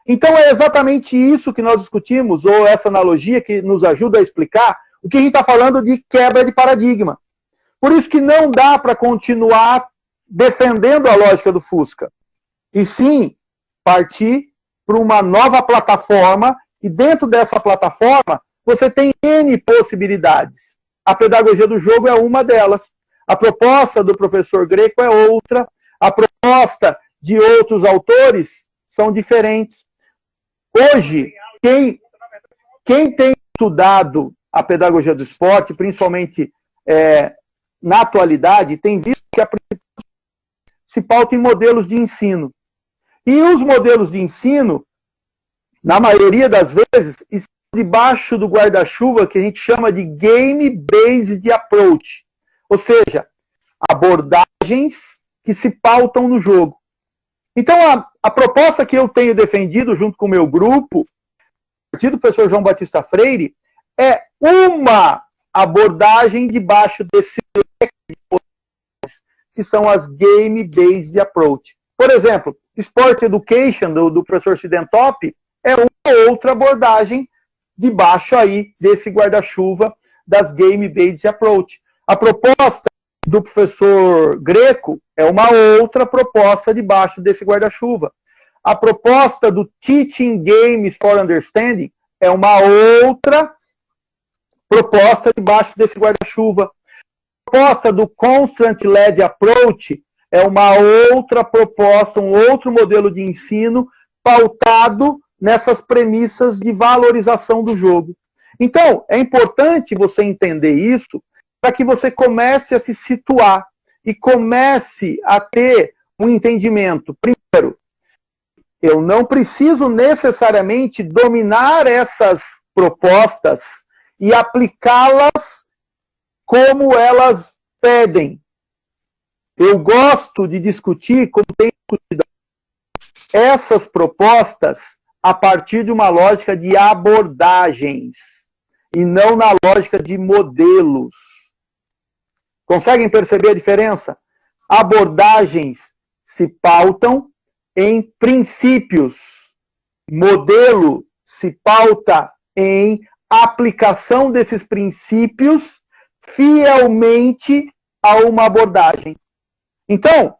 Então é exatamente isso que nós discutimos, ou essa analogia que nos ajuda a explicar o que a gente está falando de quebra de paradigma. Por isso que não dá para continuar defendendo a lógica do Fusca. E sim, partir para uma nova plataforma, e dentro dessa plataforma você tem N possibilidades. A pedagogia do jogo é uma delas. A proposta do professor Greco é outra. A proposta de outros autores são diferentes. Hoje, quem tem estudado a pedagogia do esporte, principalmente na atualidade, tem visto que a se pauta em modelos de ensino. E os modelos de ensino, na maioria das vezes, estão debaixo do guarda-chuva que a gente chama de game-based approach. Ou seja, abordagens que se pautam no jogo. Então, a proposta que eu tenho defendido junto com o meu grupo, a partir do professor João Batista Freire, é uma abordagem debaixo desse que são as game-based approach. Por exemplo, Sport Education, do professor Sidentop, é uma outra abordagem debaixo aí desse guarda-chuva das game-based approach. A proposta do professor Greco é uma outra proposta debaixo desse guarda-chuva. A proposta do Teaching Games for Understanding é uma outra proposta debaixo desse guarda-chuva. A proposta do Constant-Led Approach é uma outra proposta, um outro modelo de ensino pautado nessas premissas de valorização do jogo. Então, é importante você entender isso para que você comece a se situar e comece a ter um entendimento. Primeiro, eu não preciso necessariamente dominar essas propostas e aplicá-las como elas pedem. Eu gosto de discutir, como tem discutido, essas propostas a partir de uma lógica de abordagens e não na lógica de modelos. Conseguem perceber a diferença? Abordagens se pautam em princípios. Modelo se pauta em aplicação desses princípios fielmente a uma abordagem. Então,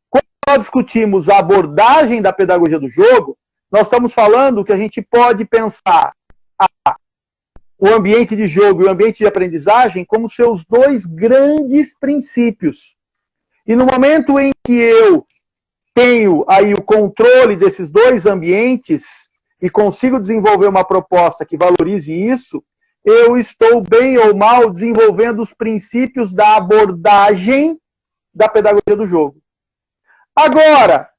quando nós discutimos a abordagem da pedagogia do jogo, nós estamos falando que a gente pode pensar o ambiente de jogo e o ambiente de aprendizagem como seus dois grandes princípios. E no momento em que eu tenho aí o controle desses dois ambientes e consigo desenvolver uma proposta que valorize isso, eu estou bem ou mal desenvolvendo os princípios da abordagem da pedagogia do jogo. Agora,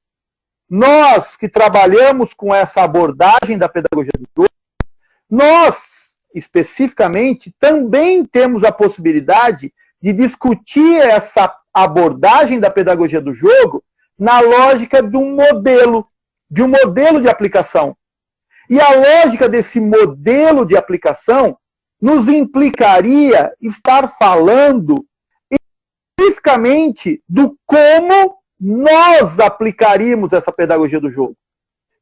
nós que trabalhamos com essa abordagem da pedagogia do jogo, nós, especificamente, também temos a possibilidade de discutir essa abordagem da pedagogia do jogo na lógica de um modelo de aplicação. E a lógica desse modelo de aplicação nos implicaria estar falando especificamente do como nós aplicaríamos essa pedagogia do jogo.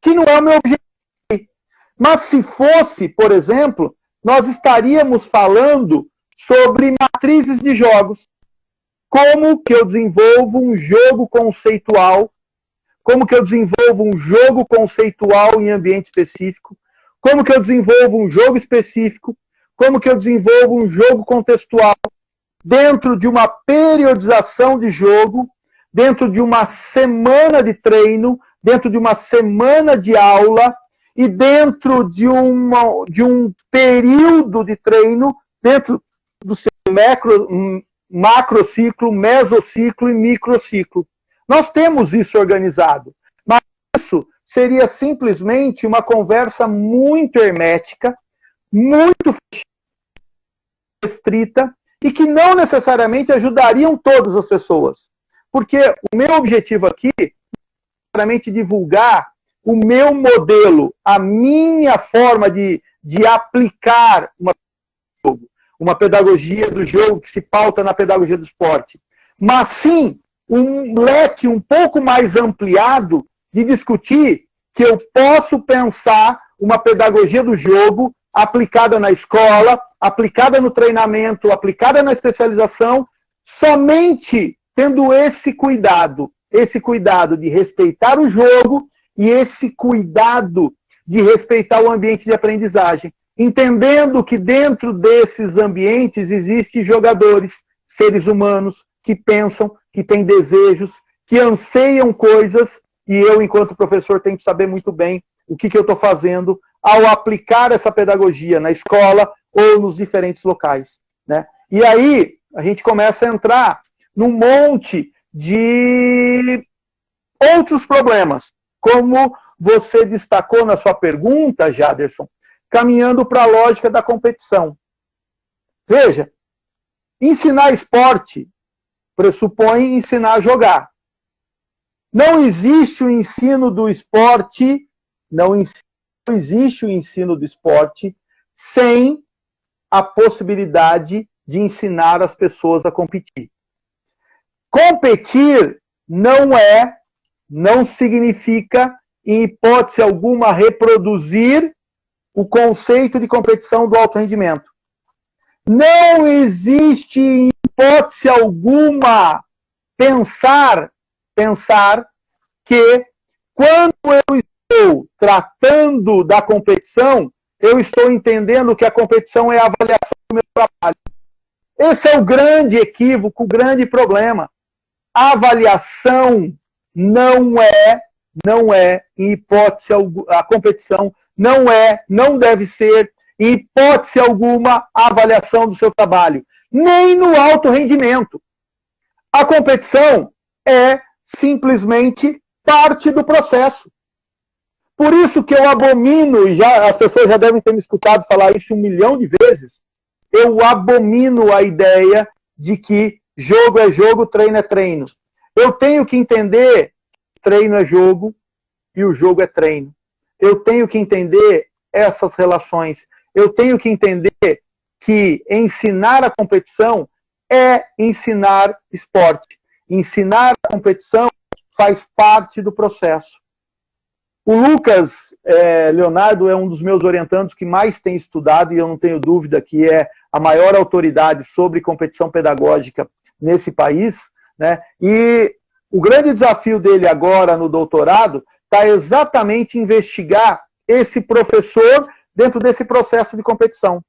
Que não é o meu objetivo. Mas se fosse, por exemplo, nós estaríamos falando sobre matrizes de jogos. Como que eu desenvolvo um jogo conceitual? Como que eu desenvolvo um jogo conceitual em ambiente específico? Como que eu desenvolvo um jogo específico? Como que eu desenvolvo um jogo contextual dentro de uma periodização de jogo, dentro de uma semana de treino, dentro de uma semana de aula e dentro de um período de treino, dentro do seu macrociclo, mesociclo e microciclo. Nós temos isso organizado, mas isso seria simplesmente uma conversa muito hermética, muito restrita e que não necessariamente ajudariam todas as pessoas. Porque o meu objetivo aqui é necessariamente divulgar o meu modelo, a minha forma de aplicar uma pedagogia do jogo que se pauta na pedagogia do esporte. Mas sim, um leque um pouco mais ampliado de discutir que eu posso pensar uma pedagogia do jogo aplicada na escola, aplicada no treinamento, aplicada na especialização, somente tendo esse cuidado de respeitar o jogo e esse cuidado de respeitar o ambiente de aprendizagem, entendendo que dentro desses ambientes existem jogadores, seres humanos, que pensam, que têm desejos, que anseiam coisas, e eu, enquanto professor, tenho que saber muito bem o que eu estou fazendo ao aplicar essa pedagogia na escola ou nos diferentes locais, né? E aí, a gente começa a entrar num monte de outros problemas, como você destacou na sua pergunta, Jaderson, caminhando para a lógica da competição. Veja, ensinar esporte pressupõe ensinar a jogar. Não existe o ensino do esporte, não existe o ensino do esporte sem a possibilidade de ensinar as pessoas a competir. Competir não significa, em hipótese alguma, reproduzir o conceito de competição do alto rendimento. Não existe, em hipótese alguma, pensar que quando eu estou tratando da competição, eu estou entendendo que a competição é a avaliação do meu trabalho. Esse é o grande equívoco, o grande problema. A avaliação não é, em hipótese alguma, a competição não deve ser, em hipótese alguma, a avaliação do seu trabalho. Nem no alto rendimento. A competição é simplesmente parte do processo. Por isso que eu abomino, e as pessoas já devem ter me escutado falar isso 1 milhão de vezes, eu abomino a ideia de que jogo é jogo, treino é treino. Eu tenho que entender que treino é jogo e o jogo é treino. Eu tenho que entender essas relações. Eu tenho que entender que ensinar a competição é ensinar esporte. Ensinar a competição faz parte do processo. O Lucas Leonardo é um dos meus orientandos que mais tem estudado, e eu não tenho dúvida que é a maior autoridade sobre competição pedagógica nesse país, né? E o grande desafio dele agora no doutorado está exatamente em investigar esse professor dentro desse processo de competição.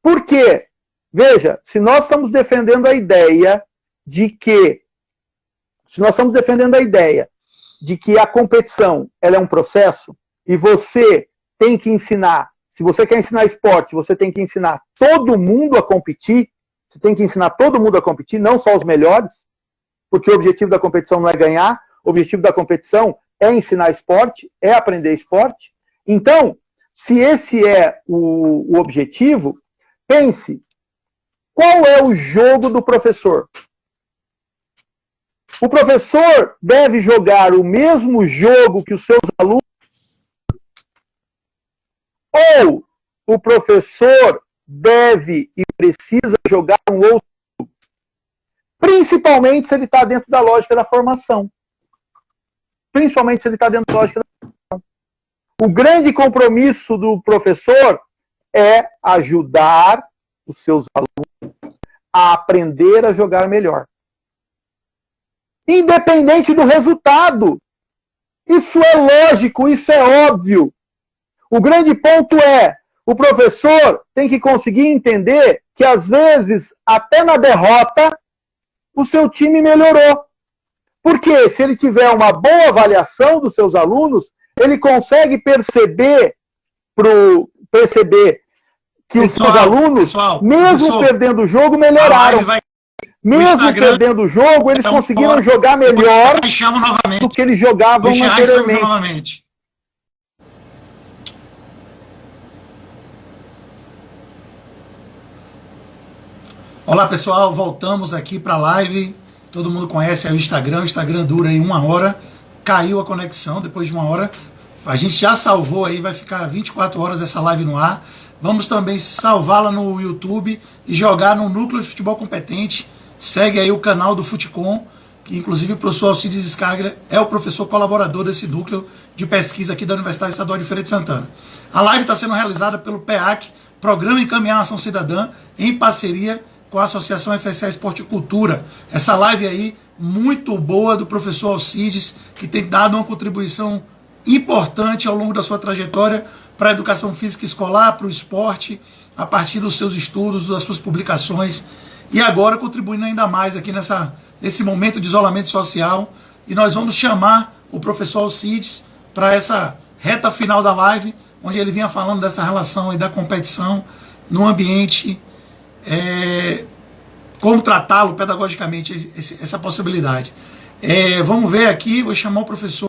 Por quê? Veja, se nós estamos defendendo a ideia de que a competição ela é um processo e você tem que ensinar, se você quer ensinar esporte, você tem que ensinar todo mundo a competir, você tem que ensinar todo mundo a competir, não só os melhores, porque o objetivo da competição não é ganhar, o objetivo da competição é ensinar esporte, é aprender esporte. Então, se esse é o objetivo, pense, qual é o jogo do professor? O professor deve jogar o mesmo jogo que os seus alunos? Ou o professor deve e precisa jogar um outro jogo? Principalmente se ele está dentro da lógica da formação. Principalmente se ele está dentro da lógica da formação. O grande compromisso do professor é ajudar os seus alunos a aprender a jogar melhor. Independente do resultado. Isso é lógico, isso é óbvio. O grande ponto é, o professor tem que conseguir entender que, às vezes, até na derrota, o seu time melhorou. Porque se ele tiver uma boa avaliação dos seus alunos, ele consegue perceber que os seus alunos, mesmo perdendo o jogo, melhoraram. Mesmo perdendo o jogo, eles conseguiram jogar melhor do que eles jogavam anteriormente. Olá pessoal, voltamos aqui para a live. Todo mundo conhece o Instagram dura aí 1 hora, caiu a conexão depois de 1 hora. A gente já salvou aí, vai ficar 24 horas essa live no ar. Vamos também salvá-la no YouTube e jogar no Núcleo de Futebol Competente. Segue aí o canal do Futecom, que inclusive o professor Alcides Scarglia é o professor colaborador desse Núcleo de pesquisa aqui da Universidade Estadual de Feira de Santana. A live está sendo realizada pelo PEAC, Programa Encaminhar a Ação Cidadã, em parceria com a Associação FSA Esporte e Cultura. Essa live aí, muito boa, do professor Alcides, que tem dado uma contribuição importante ao longo da sua trajetória para a educação física escolar, para o esporte, a partir dos seus estudos, das suas publicações, e agora contribuindo ainda mais aqui nesse momento de isolamento social. E nós vamos chamar o professor Alcides para essa reta final da live, onde ele vinha falando dessa relação e da competição no ambiente, como tratá-lo pedagogicamente, essa possibilidade. Vamos ver aqui, vou chamar o professor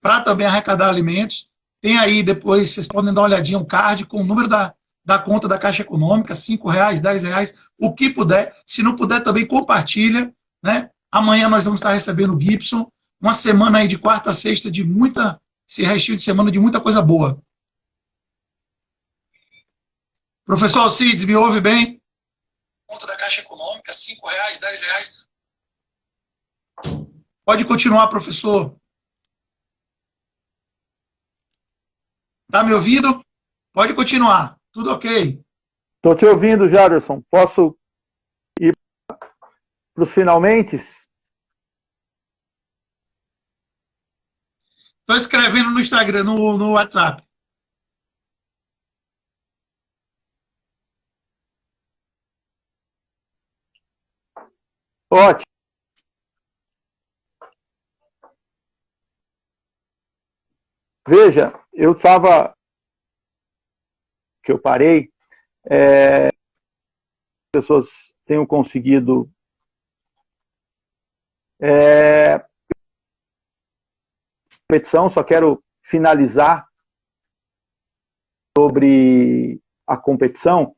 para também arrecadar alimentos. Tem aí, depois vocês podem dar uma olhadinha, um card com o número da conta da Caixa Econômica, R$5, R$10, o que puder. Se não puder, também compartilha, né? Amanhã nós vamos estar recebendo o Gibson, uma semana aí de quarta a sexta de esse restinho de semana de muita coisa boa. Professor Alcides, me ouve bem? Conta da Caixa Econômica, R$5, R$10. Pode continuar, professor. Tá me ouvindo? Pode continuar. Tudo ok. Estou te ouvindo, Jaderson. Posso ir para os finalmente? Estou escrevendo no Instagram, no WhatsApp. Ótimo. Veja, eu estava... que eu parei, as pessoas tenham conseguido competição, só quero finalizar sobre a competição,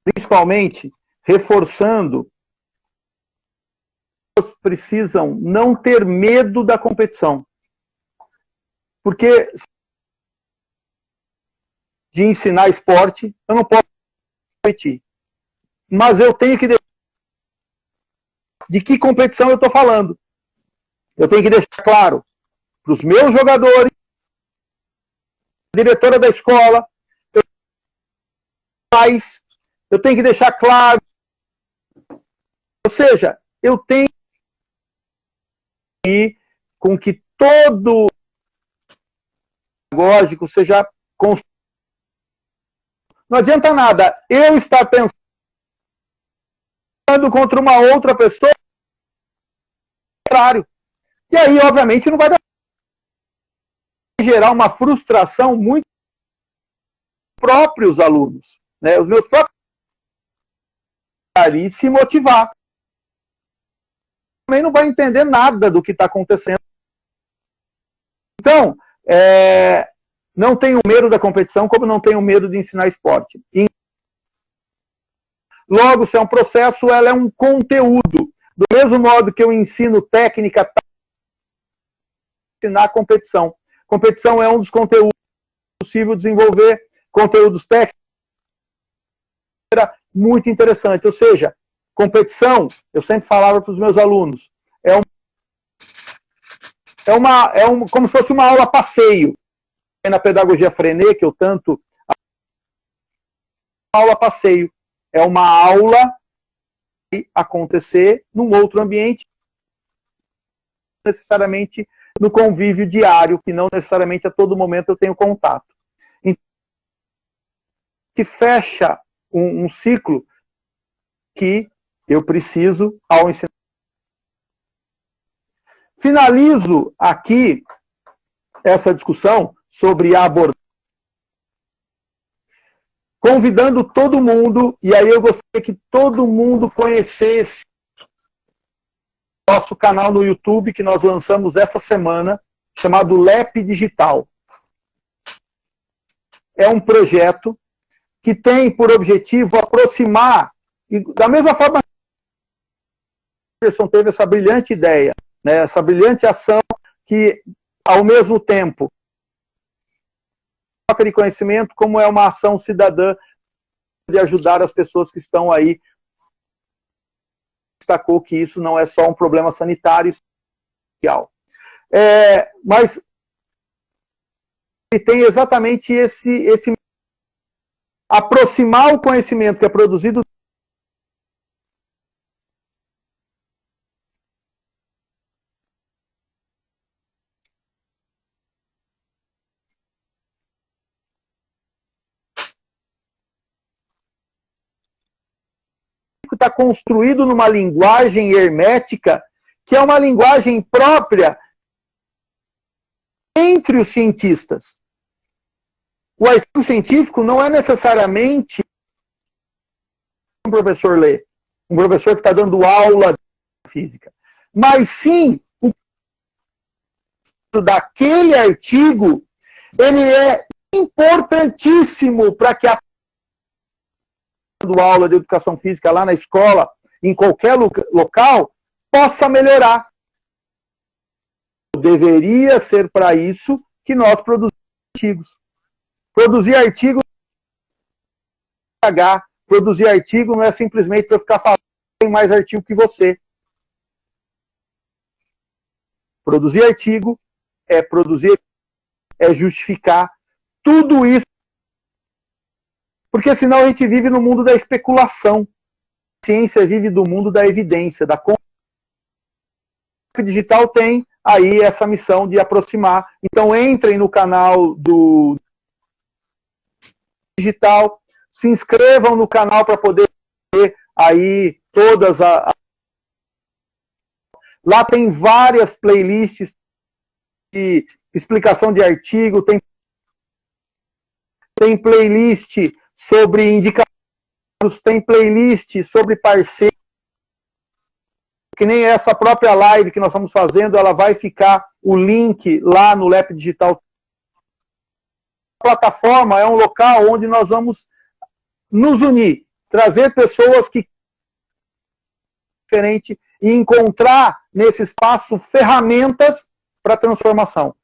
principalmente reforçando que as pessoas precisam não ter medo da competição. Porque de ensinar esporte, eu não posso competir. Mas eu tenho que deixar de que competição eu estou falando. Eu tenho que deixar claro para os meus jogadores, a diretora da escola, pais, eu tenho que deixar claro. Ou seja, eu tenho que ir com que todo pedagógico seja construído. Não adianta nada eu estar pensando contra uma outra pessoa, contrário. E aí, obviamente, não vai dar gerar uma frustração muito próprios alunos, né? Os meus próprios e se motivar. Também não vai entender nada do que está acontecendo. Então, não tenho medo da competição, como não tenho medo de ensinar esporte. E, logo, se é um processo, ela é um conteúdo. Do mesmo modo que eu ensino técnica, ensinar competição. Competição é um dos conteúdos possível desenvolver, conteúdos técnicos, muito interessante. Ou seja, competição, eu sempre falava para os meus alunos, como se fosse uma aula passeio. Na pedagogia Freinet, que eu tanto... aula passeio. É uma aula que acontecer num outro ambiente, necessariamente no convívio diário, que não necessariamente a todo momento eu tenho contato. Então, que fecha um ciclo que eu preciso ao ensinar. Finalizo aqui essa discussão sobre a abordagem, convidando todo mundo, e aí eu gostaria que todo mundo conhecesse nosso canal no YouTube, que nós lançamos essa semana, chamado LEP Digital. É um projeto que tem por objetivo aproximar, e da mesma forma que o Anderson teve essa brilhante ideia, né, essa brilhante ação que, ao mesmo tempo, troca de conhecimento, como é uma ação cidadã de ajudar as pessoas que estão aí. Destacou que isso não é só um problema sanitário e social. Mas ele tem exatamente esse aproximar o conhecimento que é produzido está construído numa linguagem hermética, que é uma linguagem própria entre os cientistas. O artigo científico não é necessariamente um professor lê, um professor que está dando aula de física, mas sim o daquele artigo, ele é importantíssimo para que a aula de educação física lá na escola, em qualquer local, possa melhorar. Deveria ser para isso que nós produzimos artigos. Produzir artigo produzir artigo não é simplesmente para eu ficar falando que tem mais artigo que você. Produzir artigo é justificar tudo isso. Porque senão a gente vive no mundo da especulação. A ciência vive do mundo da evidência, da digital tem aí essa missão de aproximar. Então entrem no canal do digital, se inscrevam no canal para poder ver aí todas lá tem várias playlists de explicação de artigo, tem playlist sobre indicativos, tem playlist sobre parceiros, que nem essa própria live que nós estamos fazendo, ela vai ficar o link lá no LEP Digital. A plataforma é um local onde nós vamos nos unir, trazer pessoas que diferente e encontrar nesse espaço ferramentas para transformação.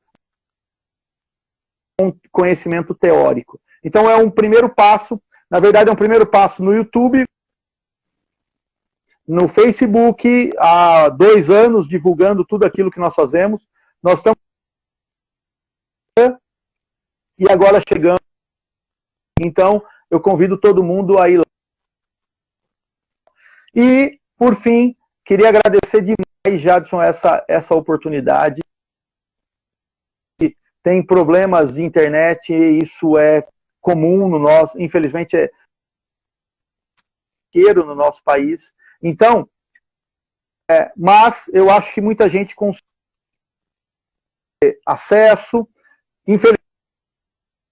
Um conhecimento teórico. Então é um primeiro passo, na verdade é um primeiro passo no YouTube, no Facebook, há 2 anos divulgando tudo aquilo que nós fazemos. Nós estamos e agora chegamos. Então eu convido todo mundo a ir lá. E, por fim, queria agradecer demais, Jadson, essa oportunidade. Tem problemas de internet, isso é comum no nosso, infelizmente é no nosso país. Então, mas eu acho que muita gente consegue ter acesso. Infelizmente,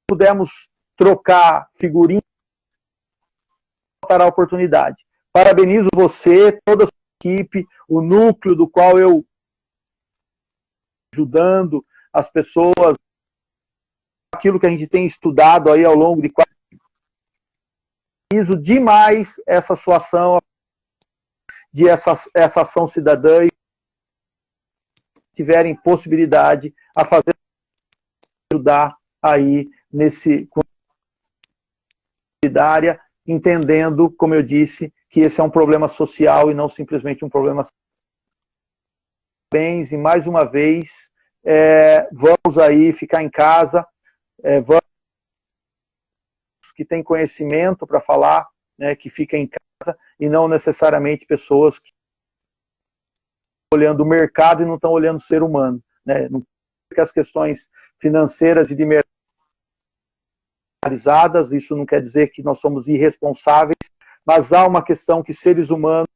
pudemos trocar figurinhas, para a oportunidade. Parabenizo você, toda a sua equipe, o núcleo do qual eu ajudando as pessoas, aquilo que a gente tem estudado aí ao longo de 4 anos. Parabenizo demais essa sua ação, de essa ação cidadã, e tiverem possibilidade a fazer, ajudar aí nesse solidária, entendendo, como eu disse, que esse é um problema social e não simplesmente um problema. Bens, e mais uma vez, vamos aí ficar em casa, vamos que tem conhecimento para falar, né, que fica em casa, e não necessariamente pessoas que estão olhando o mercado e não estão olhando o ser humano, né? Não que as questões financeiras e de mercado, isso não quer dizer que nós somos irresponsáveis, mas há uma questão que seres humanos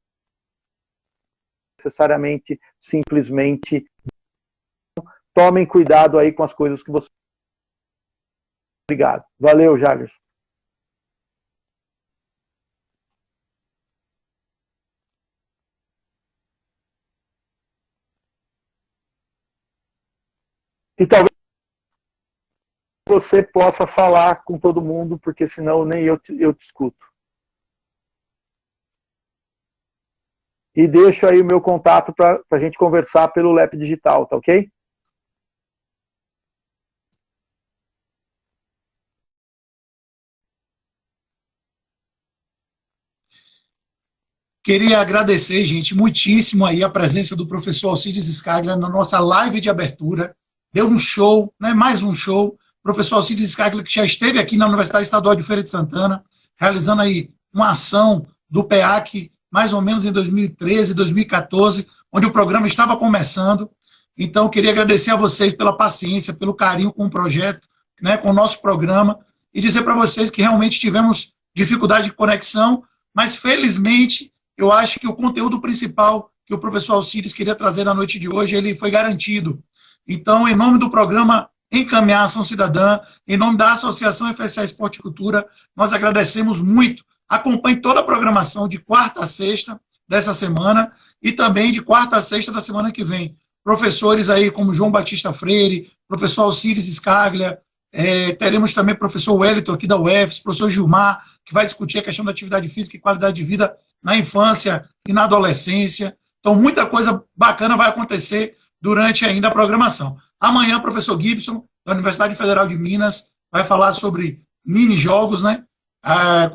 necessariamente, simplesmente, tomem cuidado aí com as coisas que você... Obrigado. Valeu, Jagerson. E talvez você possa falar com todo mundo, porque senão nem eu te escuto. E deixo aí o meu contato para a gente conversar pelo LEP Digital, tá ok? Queria agradecer, gente, muitíssimo aí a presença do professor Alcides Scaglia na nossa live de abertura. Deu um show, né? Mais um show. professor Alcides Scaglia, que já esteve aqui na Universidade Estadual de Feira de Santana, realizando aí uma ação do PEAC, mais ou menos em 2013, 2014, onde o programa estava começando. Então, eu queria agradecer a vocês pela paciência, pelo carinho com o projeto, né, com o nosso programa, e dizer para vocês que realmente tivemos dificuldade de conexão, mas, felizmente, eu acho que o conteúdo principal que o professor Alcides queria trazer na noite de hoje, ele foi garantido. Então, em nome do programa Encaminhar Ação Cidadã, em nome da Associação FSA Esporte e Cultura, nós agradecemos muito. Acompanhe toda a programação de quarta a sexta dessa semana e também de quarta a sexta da semana que vem. Professores aí como João Batista Freire, professor Alcides Scaglia, teremos também o professor Wellington aqui da UFS, professor Gilmar, que vai discutir a questão da atividade física e qualidade de vida na infância e na adolescência. Então, muita coisa bacana vai acontecer durante ainda a programação. Amanhã, o professor Gibson, da Universidade Federal de Minas, vai falar sobre mini-jogos, né?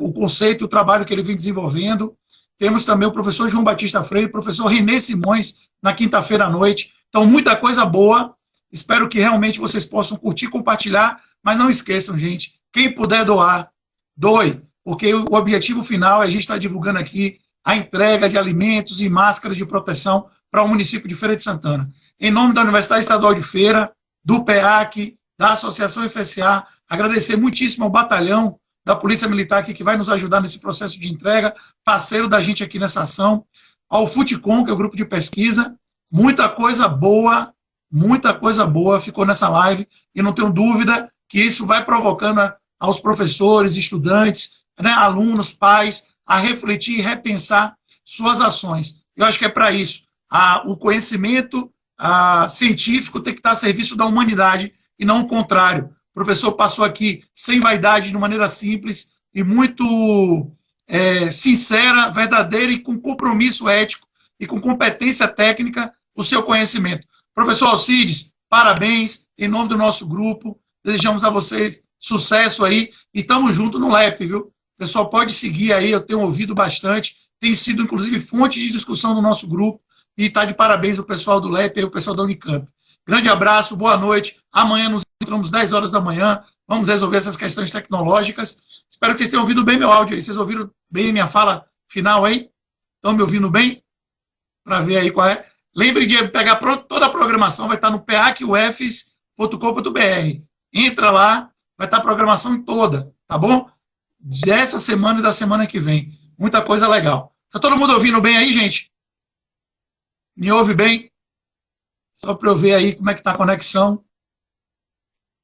O conceito, o trabalho que ele vem desenvolvendo. Temos também o professor João Batista Freire, o professor Renê Simões, na quinta-feira à noite. Então, muita coisa boa. Espero que realmente vocês possam curtir, compartilhar, mas não esqueçam, gente, quem puder doar, doe, porque o objetivo final é a gente estar divulgando aqui a entrega de alimentos e máscaras de proteção para o município de Feira de Santana. Em nome da Universidade Estadual de Feira, do PEAC, da Associação FSA, agradecer muitíssimo ao batalhão da Polícia Militar aqui, que vai nos ajudar nesse processo de entrega, parceiro da gente aqui nessa ação, ao FUTECOM, que é o grupo de pesquisa, muita coisa boa ficou nessa live, e não tenho dúvida que isso vai provocando aos professores, estudantes, né, alunos, pais, a refletir e repensar suas ações. Eu acho que é para isso. O conhecimento científico tem que estar a serviço da humanidade e não o contrário. O professor passou aqui sem vaidade, de maneira simples e muito sincera, verdadeira e com compromisso ético e com competência técnica o seu conhecimento. Professor Alcides, parabéns, em nome do nosso grupo, desejamos a vocês sucesso aí e estamos juntos no LEP, viu? O pessoal pode seguir aí, eu tenho ouvido bastante, tem sido inclusive fonte de discussão no nosso grupo e está de parabéns o pessoal do LEP e o pessoal da Unicamp. Grande abraço, boa noite, amanhã nos encontramos 10 horas da manhã, vamos resolver essas questões tecnológicas. Espero que vocês tenham ouvido bem meu áudio aí, vocês ouviram bem minha fala final aí? Estão me ouvindo bem? Para ver aí qual é. Lembre de pegar toda a programação, vai estar no peacufs.com.br. Entra lá, vai estar a programação toda, tá bom? Dessa semana e da semana que vem. Muita coisa legal. Tá todo mundo ouvindo bem aí, gente? Me ouve bem? Só para eu ver aí como é que tá a conexão.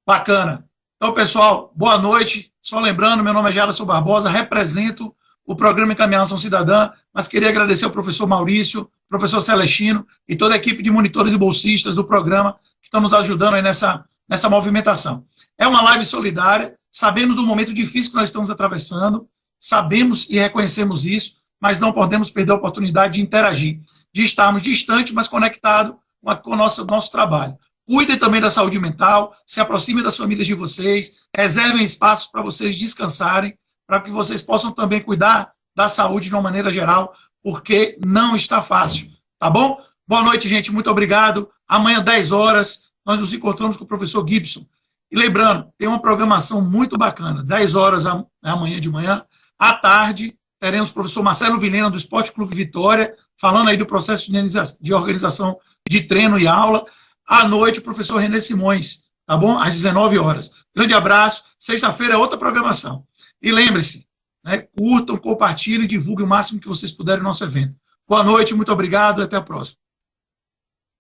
Bacana. Então, pessoal, boa noite. Só lembrando, meu nome é Jaderson Barbosa, represento o programa Encaminhar Ação Cidadã, mas queria agradecer ao professor Maurício, professor Celestino e toda a equipe de monitores e bolsistas do programa que estão nos ajudando aí nessa movimentação. É uma live solidária, sabemos do momento difícil que nós estamos atravessando, sabemos e reconhecemos isso, mas não podemos perder a oportunidade de interagir, de estarmos distantes, mas conectados com o nosso trabalho. Cuidem também da saúde mental, se aproximem das famílias de vocês, reservem espaços para vocês descansarem, para que vocês possam também cuidar da saúde de uma maneira geral, porque não está fácil, tá bom? Boa noite, gente, muito obrigado. Amanhã, 10 horas, nós nos encontramos com o professor Gibson. E lembrando, tem uma programação muito bacana, 10 horas amanhã de manhã. À tarde, teremos o professor Marcelo Vilhena, do Esporte Clube Vitória, falando aí do processo de organização de treino e aula. À noite, o professor Renê Simões, tá bom? Às 19 horas. Grande abraço. Sexta-feira é outra programação. E lembre-se, né, curtam, compartilhem e divulguem o máximo que vocês puderem no nosso evento. Boa noite, muito obrigado e até a próxima.